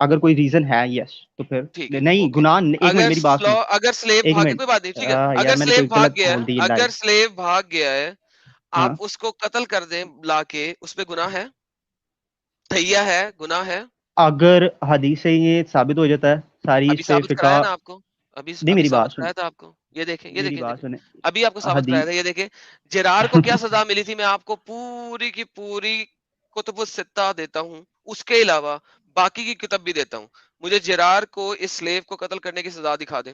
Speaker 1: अगर कोई रीजन है, यस, तो फिर
Speaker 2: ठीक है,
Speaker 1: नहीं
Speaker 2: ओके।
Speaker 1: गुनाह। एक मिनट
Speaker 2: अगर
Speaker 1: मेरी बात सुनो।
Speaker 2: अगर स्लेव
Speaker 1: एक
Speaker 2: भागे,
Speaker 1: मिनट।
Speaker 2: कोई बात नहीं, ठीक है।
Speaker 1: यार
Speaker 2: अगर
Speaker 1: मैंने
Speaker 2: स्लेव
Speaker 1: कोई
Speaker 2: भाग
Speaker 1: गलत
Speaker 2: गया है,
Speaker 1: बोल दी
Speaker 2: अगर
Speaker 1: लाइन।
Speaker 2: स्लेव भाग गया है, आप
Speaker 1: हाँ,
Speaker 2: उसको कत्ल कर दें लाके, उस पे गुनाह है? तैया है, गुनाह है?
Speaker 1: अगर हदीस से ये साबित हो जाता है, सारी
Speaker 2: अभी
Speaker 1: इस पे
Speaker 2: साबित
Speaker 1: फिका।
Speaker 2: कराया ना आपको, अभी
Speaker 1: नहीं,
Speaker 2: अभी
Speaker 1: मेरी
Speaker 2: साबित
Speaker 1: बात सुने,
Speaker 2: कराया था आपको। ये देखें, ये
Speaker 1: मेरी
Speaker 2: देखें, ये
Speaker 1: बात
Speaker 2: देखें।
Speaker 1: सुने।
Speaker 2: अभी आपको साबित कराया
Speaker 1: हदीस
Speaker 2: था, ये देखें। जेरार को क्या सजा मिली थी, मैं आपको पूरी की पूरी कुतुबुस सित्ता देता हूँ, उसके अलावा बाकी की किताब भी देता हूँ। मुझे जेरार को इस स्लेव को कत्ल करने की सजा दिखा दें।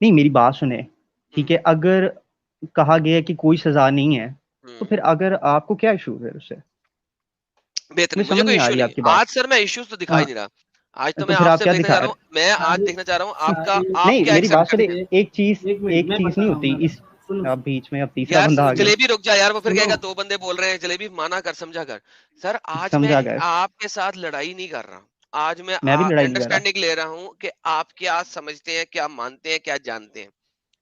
Speaker 1: नहीं, मेरी बात सुने। ठीक
Speaker 2: हम्म
Speaker 1: है, अगर कहा गया कि कोई सजा नहीं है, तो
Speaker 2: हम्म
Speaker 1: फिर अगर आपको क्या इशू है उससे?
Speaker 2: बेहतरीन,
Speaker 1: मुझे
Speaker 2: मुझे
Speaker 1: समझ
Speaker 2: कोई
Speaker 1: नहीं आ
Speaker 2: इश्यू
Speaker 1: रही
Speaker 2: नहीं।
Speaker 1: आपकी बात।
Speaker 2: आज सर मैं इश्यूज तो दिखा ही
Speaker 1: हाँ,
Speaker 2: नहीं रहा। आज तो
Speaker 1: तो
Speaker 2: मैं
Speaker 1: फिर आप
Speaker 2: आपसे
Speaker 1: क्या
Speaker 2: देखना
Speaker 1: दिखा
Speaker 2: चाह रहा
Speaker 1: रहे
Speaker 2: हूँ, मैं आज
Speaker 3: सारे
Speaker 2: देखना चाह रहा हूँ आपका,
Speaker 3: सारे
Speaker 2: आप
Speaker 1: नहीं,
Speaker 2: क्या
Speaker 1: मेरी
Speaker 2: एक्सेप्ट
Speaker 1: बात सुने।
Speaker 2: करते हैं।
Speaker 3: सारे
Speaker 1: एक चीज,
Speaker 3: एक मिनट,
Speaker 1: एक
Speaker 3: मैं
Speaker 1: चीज
Speaker 3: बता
Speaker 1: नहीं
Speaker 3: रहा हूँ,
Speaker 1: होती
Speaker 3: मैं
Speaker 1: इस।
Speaker 3: सुनो
Speaker 1: अब बीच में अब तीसरा
Speaker 2: यार
Speaker 1: बंदा आ गया।
Speaker 2: जलेबी रुक जा यार, वो फिर
Speaker 3: सुनो।
Speaker 2: कहेगा दो बंदे बोल रहे हैं, जलेबी माना कर, समझा कर। सर आज मैं
Speaker 1: समझा गया,
Speaker 2: आपके साथ लड़ाई नहीं कर रहा। आज मैं
Speaker 1: मैं भी लड़ाई नहीं कर रहा।
Speaker 2: अंडरस्टैंडिंग ले रहा हूँ कि आप क्या समझते हैं, क्या मानते हैं, क्या जानते हैं,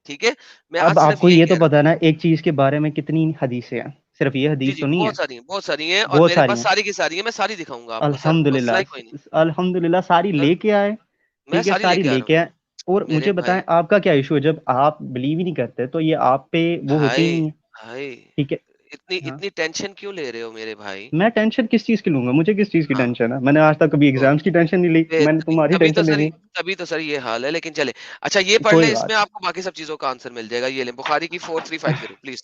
Speaker 2: ठीक है। मैं आज
Speaker 1: अब
Speaker 2: सिर्फ
Speaker 1: आपको
Speaker 2: यही
Speaker 1: ये तो
Speaker 2: कह रहा हूँ।
Speaker 1: पता है ना, एक चीज के बारे में कितनी हदीसें हैं, सिर्फ ये
Speaker 2: जी
Speaker 1: हदीस
Speaker 2: जी,
Speaker 1: तो नहीं है।
Speaker 2: बहुत सारी हैं, बहुत सारी हैं, और
Speaker 1: बहुत
Speaker 2: मेरे
Speaker 1: सारी
Speaker 2: पास
Speaker 1: हैं।
Speaker 2: सारी की सारी है, मैं सारी दिखाऊंगा आपको सर, मसला ही कोई नहीं।
Speaker 1: अल्हम्दुलिल्लाह, अल्हम्दुलिल्लाह सारी
Speaker 2: सर
Speaker 1: लेके आए।
Speaker 2: मैं
Speaker 1: ठीक है,
Speaker 2: सारी
Speaker 1: सारी
Speaker 2: लेके आ रहा हूँ
Speaker 1: लेके आए। और
Speaker 2: मेरे
Speaker 1: मुझे बताएं
Speaker 2: भाई।
Speaker 1: आपका क्या इशू है, जब आप बिलीव ही नहीं करते तो ये आप पे वो होती ही
Speaker 2: भाई
Speaker 1: नहीं है।
Speaker 2: भाई,
Speaker 1: ठीक है।
Speaker 2: इतनी
Speaker 1: हाँ,
Speaker 2: इतनी टेंशन क्यों ले रहे हो मेरे भाई?
Speaker 1: मैं टेंशन किस चीज की लूंगा? मुझे किस चीज की
Speaker 2: हाँ,
Speaker 1: टेंशन है? मैंने आज तक कभी
Speaker 2: गुड,
Speaker 1: एग्जाम्स की टेंशन नहीं ली, मैंने
Speaker 2: बेहतरीन।
Speaker 1: तुम्हारी टेंशन लेनी है।
Speaker 2: तभी तो सर ये हाल है, लेकिन चले। अच्छा ये पढ़
Speaker 1: कोई
Speaker 2: ले, इसमें
Speaker 1: बात।
Speaker 2: आपको बाकी सब चीजों का आंसर मिल जाएगा। ये ले बुखारी की 4350, please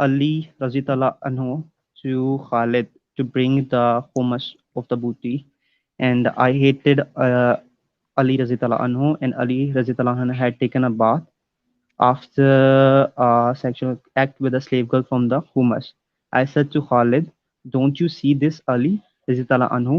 Speaker 1: Ali Razitullah anhu to Khalid to bring the hummus of the booty, and I hated Ali Razitullah anhu, and Ali Razitullah anhu had taken a bath after a sexual act with a slave girl from the hummus. I said to Khalid, "Don't you see this, Ali Razitullah anhu?"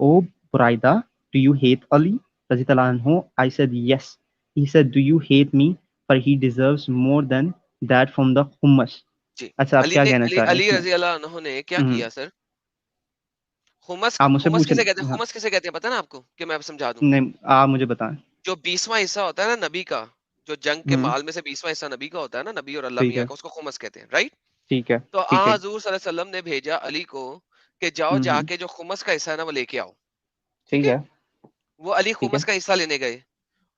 Speaker 1: "Oh Buraida, do you hate Ali Razitullah anhu?" I said, "Yes." He said, "Do you hate me? For he deserves more than that from the hummus."
Speaker 2: जी,
Speaker 1: अच्छा, आप
Speaker 2: अली
Speaker 1: क्या
Speaker 2: ने
Speaker 1: कहना
Speaker 2: अली
Speaker 1: चाह रहे हैं
Speaker 2: अली
Speaker 1: इसमें?
Speaker 2: रजी अल्लाह अन्हु ने क्या
Speaker 1: हम्म,
Speaker 2: किया सर? हुमस,
Speaker 1: आप मुझसे
Speaker 2: हुमस
Speaker 1: पूछ
Speaker 2: किसे कहते हैं?
Speaker 1: हाँ,
Speaker 2: हुमस किसे कहते हैं पता है ना आपको? कि मैं अब समझा दूं।
Speaker 1: नहीं, आप मुझे बताएं।
Speaker 2: जो 20वां हिस्सा होता है ना नबी का, जो जंग के
Speaker 1: हम्म,
Speaker 2: माल में से 20वां हिस्सा नबी का होता है ना, नबी और अल्लाह
Speaker 1: ठीक
Speaker 2: मियां
Speaker 1: है,
Speaker 2: का, उसको खुमस कहते हैं, राइट?
Speaker 1: ठीक है,
Speaker 2: तो
Speaker 1: ठीक है।
Speaker 2: हजूर सल्लल्लाहु अलैहि वसल्लम ने भेजा अली को कि जाओ
Speaker 1: हम्म,
Speaker 2: जाके जो खुमस का हिस्सा है ना वो लेके आओ, ठीक
Speaker 1: ठीक
Speaker 2: है।
Speaker 1: है।
Speaker 2: वो अली
Speaker 1: ठीक है।
Speaker 2: खुमस का हिस्सा लेने गए,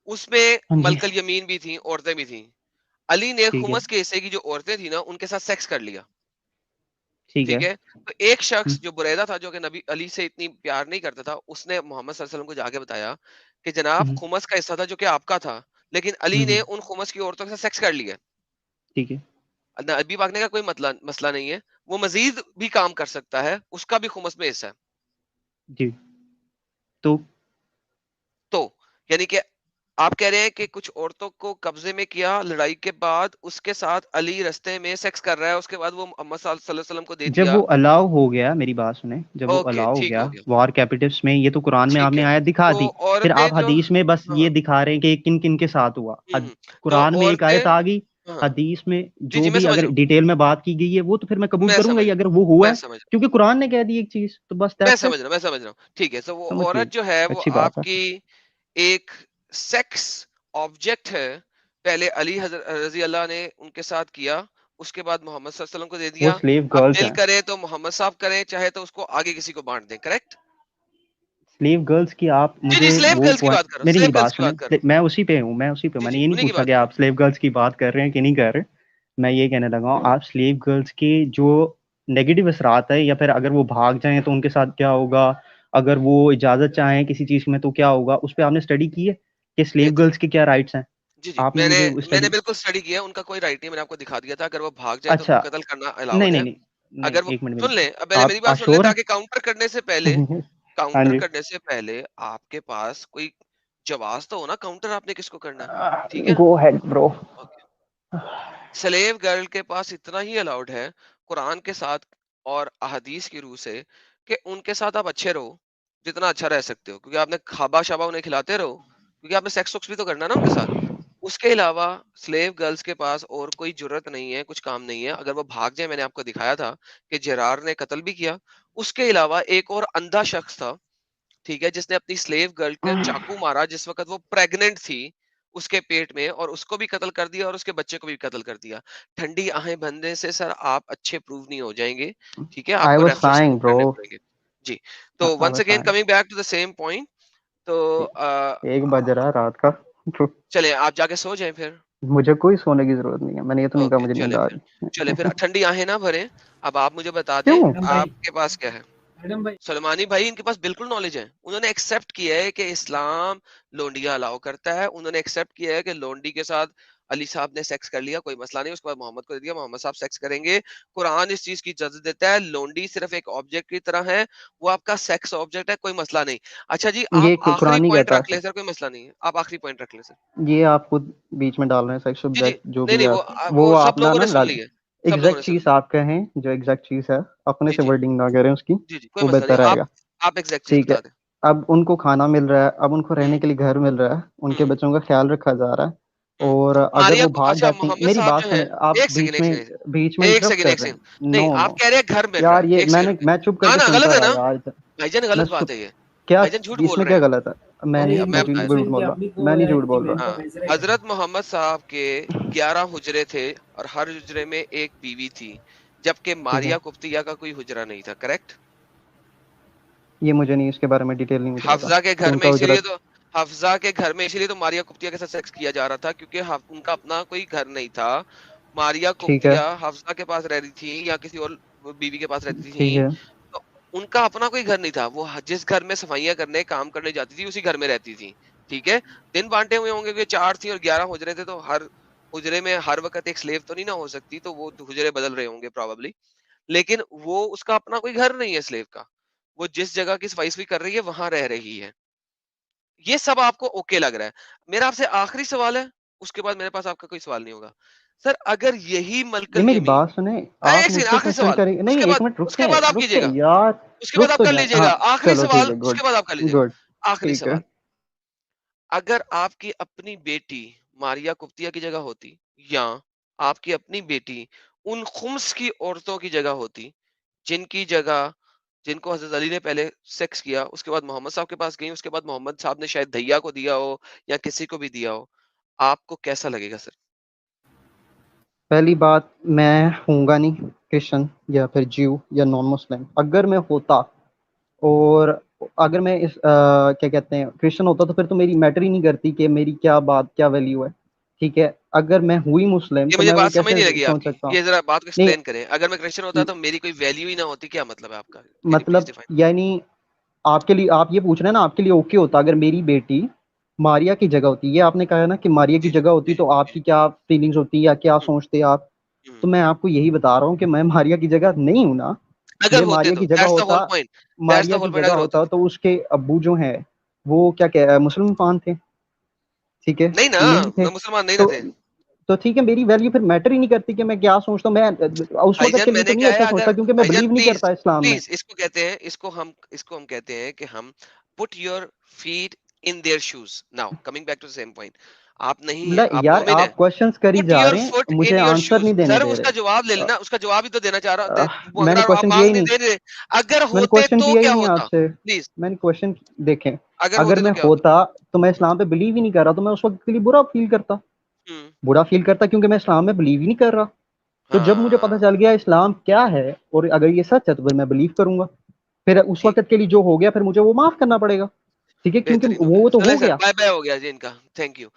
Speaker 2: उसमें
Speaker 1: हाँ जी।
Speaker 2: मलकल यमीन भी थी, औरतें भी थी। अली ने
Speaker 1: ठीक है।
Speaker 2: खुमस के हिस्से की जो औरतें थी ना, उनके साथ सेक्स कर लिया।
Speaker 1: ठीक है।
Speaker 2: ठीक है? तो एक
Speaker 1: हुँ,
Speaker 2: शख्स जो बुरैदा था, जो कि नबी अली से इतनी प्यार नहीं करता था, उसने मोहम्मद सल्लल्लाहु अलैहि वसल्लम को जाके बताया कि जनाब
Speaker 1: हुँ,
Speaker 2: खुमस का हिस्सा था जो कि आपका था, लेकिन
Speaker 1: हुँ,
Speaker 2: अली ने
Speaker 1: हुँ।
Speaker 2: उन खुमस की औरतों के साथ सेक्स कर लिया।
Speaker 1: ठीक है।
Speaker 2: नबी पाक ने कहा कोई मसला नहीं है, वो मज़ीद भी काम कर सकता है, उसका भी खुमस में हिस्सा है।
Speaker 1: जी। तो
Speaker 2: तो यानी कि आप कह रहे हैं कि कुछ औरतों को कब्जे में किया लड़ाई के बाद, उसके साथ अली रास्ते में सेक्स कर रहा है, उसके बाद वो मोहम्मद सल्लल्लाहु अलैहि वसल्लम को दे
Speaker 1: जब वो
Speaker 2: दिया।
Speaker 1: अलाउ हो गया, मेरी बात सुने, जब वो
Speaker 2: ओके,
Speaker 1: अलाउ हो
Speaker 2: ठीक
Speaker 1: गया
Speaker 2: हो गया।
Speaker 1: वॉर कैपिटिव्स में, ये तो कुरान में
Speaker 2: ठीक
Speaker 1: आपने
Speaker 2: है।
Speaker 1: आयत दिखा
Speaker 2: तो
Speaker 1: दी। फिर
Speaker 2: औरतें
Speaker 1: आप
Speaker 2: जो
Speaker 1: हदीस में बस
Speaker 2: हाँ,
Speaker 1: ये दिखा रहे हैं कि किन-किन के साथ हुआ।
Speaker 2: हुँ, हुँ। तो
Speaker 1: कुरान में एक आयत
Speaker 2: औरतें
Speaker 1: आ गई,
Speaker 2: हाँ, हाँ।
Speaker 1: हदीस में
Speaker 2: जी,
Speaker 1: जो
Speaker 2: जी, मैं
Speaker 1: भी
Speaker 2: समझ
Speaker 1: अगर
Speaker 2: रहा हूँ।
Speaker 1: डिटेल में बात की गई है, वो तो फिर मैं कबूल
Speaker 2: मैं
Speaker 1: करूँगा
Speaker 2: समझ
Speaker 1: ही
Speaker 2: रहा
Speaker 1: अगर वो हुआ
Speaker 2: मैं
Speaker 1: है,
Speaker 2: समझ रहा
Speaker 1: क्योंकि कुरान ने कह दी एक चीज़, तो बस
Speaker 2: मैं
Speaker 1: दैट्स
Speaker 2: समझ
Speaker 1: इट।
Speaker 2: रहा मैं समझ रहा हूँ। ठीक है, तो वो
Speaker 1: समझ गए।
Speaker 2: औरत जो है वो
Speaker 1: अच्छी बात है।
Speaker 2: आपकी एक सेक्स ऑब्जेक्ट है। पहले अली रज़ी अल्लाह ने उनके साथ किया, उसके बाद मोहम्मद सल्लल्लाहु अलैहि वसल्लम को दे
Speaker 1: वो
Speaker 2: दिया।
Speaker 1: स्लेव
Speaker 2: अब
Speaker 1: गर्ल्स
Speaker 2: दिल
Speaker 1: हैं।
Speaker 2: करे तो मोहम्मद साहब करें, चाहे तो उसको आगे किसी को बाँट दें, करेक्ट?
Speaker 1: स्लेव गर्ल्स की आप
Speaker 2: जी,
Speaker 1: मुझे
Speaker 2: जी, स्लेव
Speaker 1: वो
Speaker 2: गर्ल्स की
Speaker 1: पॉइंट,
Speaker 2: बात कर रहा हूँ,
Speaker 1: मेरी
Speaker 2: स्लेव
Speaker 1: नहीं
Speaker 2: गर्ल्स
Speaker 1: बात
Speaker 2: की बात
Speaker 1: सुने,
Speaker 2: कर रहा हूँ।
Speaker 1: मैं उसी पे हूँ, मैंने ये नहीं
Speaker 2: जी,
Speaker 1: पूछा
Speaker 2: बात
Speaker 1: कि
Speaker 2: कर रहा
Speaker 1: आप
Speaker 2: हूँ।
Speaker 1: स्लेव गर्ल्स की बात कर रहे हैं कि नहीं कर रहे। मैं ये कहने लगा हूँ, आप स्लेव गर्ल्स के जो नेगेटिव असरात है, या फिर अगर वो भाग जाएं तो उनके साथ क्या होगा, अगर वो इजाजत चाहें किसी चीज में तो क्या होगा, उस पर आपने स्टडी की है कि
Speaker 2: जी,
Speaker 1: स्लेव गर्ल्स के क्या राइट्स हैं?
Speaker 2: जी, जी।
Speaker 1: आपने
Speaker 2: मैंने
Speaker 1: मुझे
Speaker 2: मैंने
Speaker 1: स्टडी।
Speaker 2: बिल्कुल स्टडी किया है, उनका कोई राइट नहीं, मैंने आपको दिखा दिया था। अगर वो भाग जाए तो उनको
Speaker 1: अच्छा।
Speaker 2: कत्ल करना
Speaker 1: नहीं
Speaker 2: अलाउड
Speaker 1: नहीं
Speaker 2: है।
Speaker 1: नहीं। नहीं,
Speaker 2: अगर वो
Speaker 1: एक मिनट
Speaker 2: सुन
Speaker 1: मेरी,
Speaker 2: लें, अब पहले
Speaker 1: आप
Speaker 2: मेरी बात सुन लें,
Speaker 1: आश्योर
Speaker 2: ताकि
Speaker 1: हैं? हाँ
Speaker 2: काउंटर
Speaker 1: जी।
Speaker 2: करने से पहले आपके पास कोई जवाब तो हो ना, काउंटर आपने किसको करना है। ठीक है?
Speaker 1: Go ahead bro.
Speaker 2: Okay. Slave girl के पास इतना ही अलाउड है कुरान के साथ और अहदीस की रूह से कि उनके साथ आप अच्छे रहो, जितना अच्छा रह सकते हो, क्योंकि आपने खाबा शाबा उन्हें खिलाते रहो, क्योंकि आपने सेक्स वक्स भी तो करना है ना उनके साथ। उसके अलावा स्लेव गर्ल्स के पास और कोई जरूरत नहीं है, कुछ काम नहीं है। अगर वो भाग जाए, मैंने आपको दिखाया था कि जेरार ने कत्ल भी किया। उसके अलावा एक और अंधा शख्स था, ठीक है, जिसने अपनी स्लेव गर्ल को चाकू मारा जिस वक़्त वो प्रेग्नेंट थी, उसके पेट में, और उसको भी कत्ल कर दिया और उसके बच्चे को भी कत्ल कर दिया। ठंडी आहें भरने से सर आप अच्छे प्रूव नहीं हो जाएँगे, ठीक है?
Speaker 1: आई
Speaker 2: आपको
Speaker 1: वाज
Speaker 2: रेफरेंसेस
Speaker 1: साइंग ब्रो।
Speaker 2: करने पड़ेंगे। जी, तो
Speaker 1: I
Speaker 2: once
Speaker 1: was
Speaker 2: again
Speaker 1: saying.
Speaker 2: Coming back to the same point. तो
Speaker 1: एक बज रहा है रात का।
Speaker 2: चलिए आप जाके सो जाएँ फिर।
Speaker 1: मुझे कोई सोने की जरूरत नहीं है, मैंने ये तो नहीं कहा
Speaker 2: ओके,
Speaker 1: मुझे नींद आ
Speaker 2: चलिए फिर
Speaker 1: रही।
Speaker 2: ठंडी आहें ना भरें। अब आप मुझे बता दें,
Speaker 1: क्यों?
Speaker 3: मैडम भाई
Speaker 2: आपके पास क्या है?
Speaker 3: मैडम भाई
Speaker 2: सलमानी भाई, इनके पास बिल्कुल नॉलेज है। उन्होंने एक्सेप्ट किया है कि इस्लाम लोंडियां अलाउ करता है। उन्होंने एक्सेप्ट किया है कि लोंडी के साथ अली साहब ने सेक्स कर लिया, कोई मसला नहीं। उसके बाद मोहम्मद को दे दिया, मोहम्मद साहब सेक्स करेंगे। कुरान इस चीज की इजाजत देता है। लोंडी सिर्फ एक ऑब्जेक्ट की तरह है, वो आपका सेक्स ऑब्जेक्ट है, कोई मसला नहीं। अच्छा जी,
Speaker 1: ये
Speaker 2: आप आखिरी
Speaker 1: कुरान नहीं
Speaker 2: पॉइंट
Speaker 1: कहता।
Speaker 2: रख ले सर, कोई मसला नहीं है, आप आखिरी पॉइंट रख ले सर।
Speaker 1: ये आप खुद बीच में डाल रहे हैं, सेक्स
Speaker 2: जी, जी।
Speaker 1: सब्जेक्ट जो
Speaker 2: नहीं,
Speaker 1: भी
Speaker 2: नहीं,
Speaker 1: है।
Speaker 2: वो
Speaker 1: वो
Speaker 2: सब
Speaker 1: आप ना
Speaker 2: लोगों
Speaker 1: ना
Speaker 2: ने सुन ली है। सब लोगों ने
Speaker 1: एग्जैक्ट
Speaker 2: सुन
Speaker 1: चीज
Speaker 2: ली है।
Speaker 1: आप कहें, जो एग्जैक्ट चीज है अपने
Speaker 2: जी,
Speaker 1: से
Speaker 2: जी।
Speaker 1: वर्डिंग ना करें उसकी,
Speaker 2: जी, जी, कोई
Speaker 1: वो
Speaker 2: मसला नहीं।
Speaker 1: बेहतर रहेगा।
Speaker 2: आप एग्जैक्ट चीज
Speaker 1: ठीक है।
Speaker 2: बता दें।
Speaker 1: अब उनको खाना मिल रहा है, अब उनको रहने
Speaker 2: हुँ,
Speaker 1: के लिए घर मिल रहा है, उनके
Speaker 2: हुँ,
Speaker 1: बच्चों का ख्याल रखा जा रहा है।
Speaker 2: हुँ।
Speaker 1: और अगर
Speaker 2: मारिया
Speaker 1: वो
Speaker 2: को
Speaker 1: भाग
Speaker 2: अच्छा
Speaker 1: जाती,
Speaker 2: मोहम्मद
Speaker 1: मेरी
Speaker 2: साहब
Speaker 1: बात
Speaker 2: जो है,
Speaker 1: सुने, आप
Speaker 2: 1 सेकंड, 1 सेकंड,
Speaker 1: बीच में
Speaker 2: 1
Speaker 1: इंटरप्ट
Speaker 2: सेकंड,
Speaker 1: कर
Speaker 2: 1
Speaker 1: रहे हैं।
Speaker 2: सेकंड। नहीं,
Speaker 1: नो
Speaker 2: आप
Speaker 1: नो।
Speaker 2: कह रहे हैं घर मिल रहा
Speaker 1: यार
Speaker 2: है,
Speaker 1: ये
Speaker 2: 1 सेकंड रुकिए।
Speaker 1: मैं चुप
Speaker 2: ना,
Speaker 1: करके
Speaker 2: ना,
Speaker 1: सुनता
Speaker 2: गलत है
Speaker 1: रहा
Speaker 2: ना?
Speaker 1: यार।
Speaker 2: भाईजान
Speaker 1: मैं
Speaker 2: गलत
Speaker 1: सुन,
Speaker 2: बात है ये।
Speaker 1: क्या,
Speaker 2: भाईजान झूठ बोल
Speaker 1: इसमें
Speaker 2: रहे
Speaker 1: क्या
Speaker 2: हैं।
Speaker 1: गलत है? मैं
Speaker 3: अरे
Speaker 1: नहीं,
Speaker 2: मैं
Speaker 3: भाई
Speaker 1: झूठ
Speaker 2: बता
Speaker 3: इसमें
Speaker 1: झूठ
Speaker 3: इनकी
Speaker 1: बोल रहा,
Speaker 3: अपनी
Speaker 1: मैं
Speaker 3: को
Speaker 1: नहीं
Speaker 3: है,
Speaker 1: झूठ
Speaker 3: इनकी
Speaker 1: बोल रहा।
Speaker 3: बहन का
Speaker 2: हाँ,
Speaker 3: मैसरा है।
Speaker 2: हज़रत मोहम्मद साहब के 11 हुजरे थे और हर हुजरे में 1 बीवी थी, जबकि
Speaker 1: ठीक है।
Speaker 2: मारिया कुप्तिया का कोई हुजरा नहीं था, करेक्ट?
Speaker 1: ये मुझे नहीं, इसके बारे में डिटेल नहीं मुझे पता
Speaker 2: हफ्ज़ा के
Speaker 1: कि
Speaker 2: घर में
Speaker 1: उनका
Speaker 2: इसीलिए
Speaker 1: उजरत।
Speaker 2: तो हफ्ज़ा के घर में इसीलिए तो मारिया कुप्तिया के साथ सेक्स किया जा रहा था, क्योंकि उनका अपना कोई घर नहीं था। मारिया
Speaker 1: ठीक है।
Speaker 2: कुप्तिया हफ्ज़ा के पास रह रही थी या किसी और बीवी के पास रहती
Speaker 1: ठीक
Speaker 2: थी,
Speaker 1: है।
Speaker 2: तो उनका अपना कोई घर नहीं था। वो जिस घर में सफाइयाँ करने, काम करने जाती थी, उसी घर में रहती थी। ठीक है? दिन बाँटे हुए होंगे कि 4 थी और 11 हुजरे थे, तो हर हुजरे में हर वक़्त एक स्लेव तो नहीं ना हो सकती, तो वो हुजरे बदल रहे होंगे प्रोबेबली। लेकिन वो उसका अपना कोई घर नहीं है स्लेव का। वो जिस जगह की सफाई-वफाई कर रही है, वहाँ रह रही है। ये सब आपको ओके लग रहा है। मेरा आपसे आखिरी सवाल है, उसके बाद मेरे पास आपका कोई सवाल नहीं होगा। सर, अगर यही
Speaker 1: ये
Speaker 2: मलकल
Speaker 1: मेरी
Speaker 2: यमीन
Speaker 1: बात सुने। आप
Speaker 2: 1 सेकंड,
Speaker 1: मुझसे
Speaker 2: आखिरी
Speaker 1: क्वेश्चन
Speaker 2: सवाल,
Speaker 1: करेंगे? नहीं, एक मिनट
Speaker 2: उसके बाद आप
Speaker 1: रुक के
Speaker 2: कीजिएगा,
Speaker 1: यार।
Speaker 2: उसके बाद
Speaker 1: रुक
Speaker 2: आप
Speaker 1: तो
Speaker 2: कर
Speaker 1: जाए,
Speaker 2: लीजिएगा।
Speaker 1: हाँ।
Speaker 2: आखिरी
Speaker 1: चलो ठीक
Speaker 2: सवाल,
Speaker 1: है, गुड।
Speaker 2: उसके बाद आप कर लीजिएगा।
Speaker 1: गुड।
Speaker 2: आखिरी
Speaker 1: ठीक है।
Speaker 2: सवाल, अगर आपकी अपनी बेटी मारिया कुप्तिया की जगह होती, या आपकी अपनी बेटी उन खुम्स की औरतों की जगह होती, जिनकी जगह जिनको हज़रत अली ने पहले सेक्स किया, उसके बाद मोहम्मद साहब के पास गई, उसके बाद मोहम्मद साहब ने शायद दहिया को दिया हो या किसी को भी दिया हो, आपको कैसा लगेगा सर?
Speaker 1: पहली बात, मैं हूँगा नहीं क्रिश्चियन या फिर ज्यू या नॉन मुस्लिम। अगर मैं होता और अगर मैं इस क्या कहते हैं क्रिश्चियन होता तो फिर तो मेरी मैटर ही नहीं करती कि मेरी क्या बात क्या वैल्यू है, ठीक है। अगर मैं हुई मुस्लिम
Speaker 2: ये
Speaker 1: तो
Speaker 2: मुझे
Speaker 1: मैं वो
Speaker 2: बात समझ
Speaker 1: कैसे
Speaker 2: नहीं लगी
Speaker 1: सोच
Speaker 2: आपकी।
Speaker 1: सकता हूँ।
Speaker 2: ये ज़रा बात को
Speaker 1: नहीं
Speaker 2: एक्सप्लेन करें। अगर मैं क्रिश्चियन होता तो मेरी कोई वैल्यू ही ना होती, क्या मतलब है आपका? कैन यू प्लीज़
Speaker 1: मतलब
Speaker 2: डिफाइन?
Speaker 1: यानी आपके लिए आप ये पूछ रहे हैं ना, आपके लिए ओके होता अगर मेरी बेटी मारिया की जगह होती, ये आपने कहा ना कि मारिया की
Speaker 2: जी,
Speaker 1: जगह होती
Speaker 2: जी,
Speaker 1: तो
Speaker 2: जी।
Speaker 1: आपकी क्या फीलिंग्स होती या क्या
Speaker 2: हुँ,
Speaker 1: सोचते आप।
Speaker 2: हुँ।
Speaker 1: तो मैं आपको यही बता रहा हूँ कि मैं मारिया की जगह नहीं हूँ ना।
Speaker 2: अगर
Speaker 1: मैं
Speaker 2: होते
Speaker 1: मारिया
Speaker 2: तो
Speaker 1: की जगह
Speaker 2: दैट्स द
Speaker 1: होता,
Speaker 2: होल पॉइंट, दैट्स द
Speaker 1: मारिया
Speaker 2: होल
Speaker 1: की
Speaker 2: पॉइंट,
Speaker 1: जगह
Speaker 2: अगर होते
Speaker 1: होता
Speaker 2: तो।
Speaker 1: तो उसके अब्बू जो हैं वो क्या कह मुसलमान थे, ठीक है,
Speaker 2: नहीं ना,
Speaker 1: नहीं थे।
Speaker 2: मुसलमान नहीं ना
Speaker 1: तो
Speaker 2: थे।
Speaker 1: तो ठीक है, मेरी वैल्यू फिर मैटर ही नहीं करती कि मैं क्या सोचता हूँ। मैं उस वक़्त
Speaker 2: भाईजान
Speaker 1: के लिए तो
Speaker 2: मैंने
Speaker 1: नहीं
Speaker 2: क्या है,
Speaker 1: अच्छा
Speaker 2: अगर
Speaker 1: सोचता क्योंकि मैं
Speaker 2: भाईजान
Speaker 1: बिलीव नहीं
Speaker 2: प्लीज़,
Speaker 1: करता इस्लाम में।
Speaker 2: प्लीज़ इसको कहते हैं, इसको हम कहते हैं कि हम put your feet in their shoes. Now coming back to the same point. आप नहीं है, आप
Speaker 1: यार
Speaker 2: मोमिन हैं।
Speaker 1: आप क्वेश्चंस कर ही
Speaker 2: पुट
Speaker 1: जा
Speaker 2: योर
Speaker 1: रहे
Speaker 2: फुट
Speaker 1: हैं, मुझे
Speaker 2: इन योर
Speaker 1: आंसर
Speaker 2: शूज़।
Speaker 1: नहीं देने
Speaker 2: सर
Speaker 1: दे
Speaker 2: उसका
Speaker 1: रहे।
Speaker 2: जवाब ले
Speaker 1: अ,
Speaker 2: लेना, उसका जवाब ही तो देना चाह रहा, वो
Speaker 1: मैंने
Speaker 2: अगर आप
Speaker 1: क्वेश्चन किया
Speaker 2: माँग
Speaker 1: ही
Speaker 2: नहीं
Speaker 1: नहीं,
Speaker 2: दे रहे, अगर
Speaker 1: मैंने
Speaker 2: होते
Speaker 1: क्वेश्चन
Speaker 2: तो
Speaker 1: किया ही
Speaker 2: क्या
Speaker 1: नहीं
Speaker 2: होता?
Speaker 1: आपसे।
Speaker 2: प्लीज़,
Speaker 1: मैंने क्वेश्चन देखें,
Speaker 2: अगर
Speaker 1: अगर
Speaker 2: होते तो
Speaker 1: मैं
Speaker 2: क्या होता?
Speaker 1: होता तो मैं
Speaker 2: हुँ,
Speaker 1: इस्लाम पे बिलीव ही नहीं कर रहा, तो मैं उस वक़्त के लिए बुरा फ़ील करता।
Speaker 2: हुँ।
Speaker 1: बुरा फ़ील करता क्योंकि मैं इस्लाम में बिलीव ही नहीं कर रहा। तो जब मुझे पता
Speaker 2: हाँ,
Speaker 1: चल गया इस्लाम क्या है और अगर ये सच है तो फिर मैं बिलीव करूँगा। फिर उस
Speaker 2: ठीक
Speaker 1: वक़्त के लिए जो हो गया फिर मुझे वो माफ़ करना पड़ेगा, ठीक है? क्योंकि
Speaker 2: बेहतरीन हो गया।
Speaker 1: वो तो
Speaker 2: चलें
Speaker 1: हो
Speaker 2: सर,
Speaker 1: गया।
Speaker 2: बाय-बाय हो गया जी इनका। Thank you.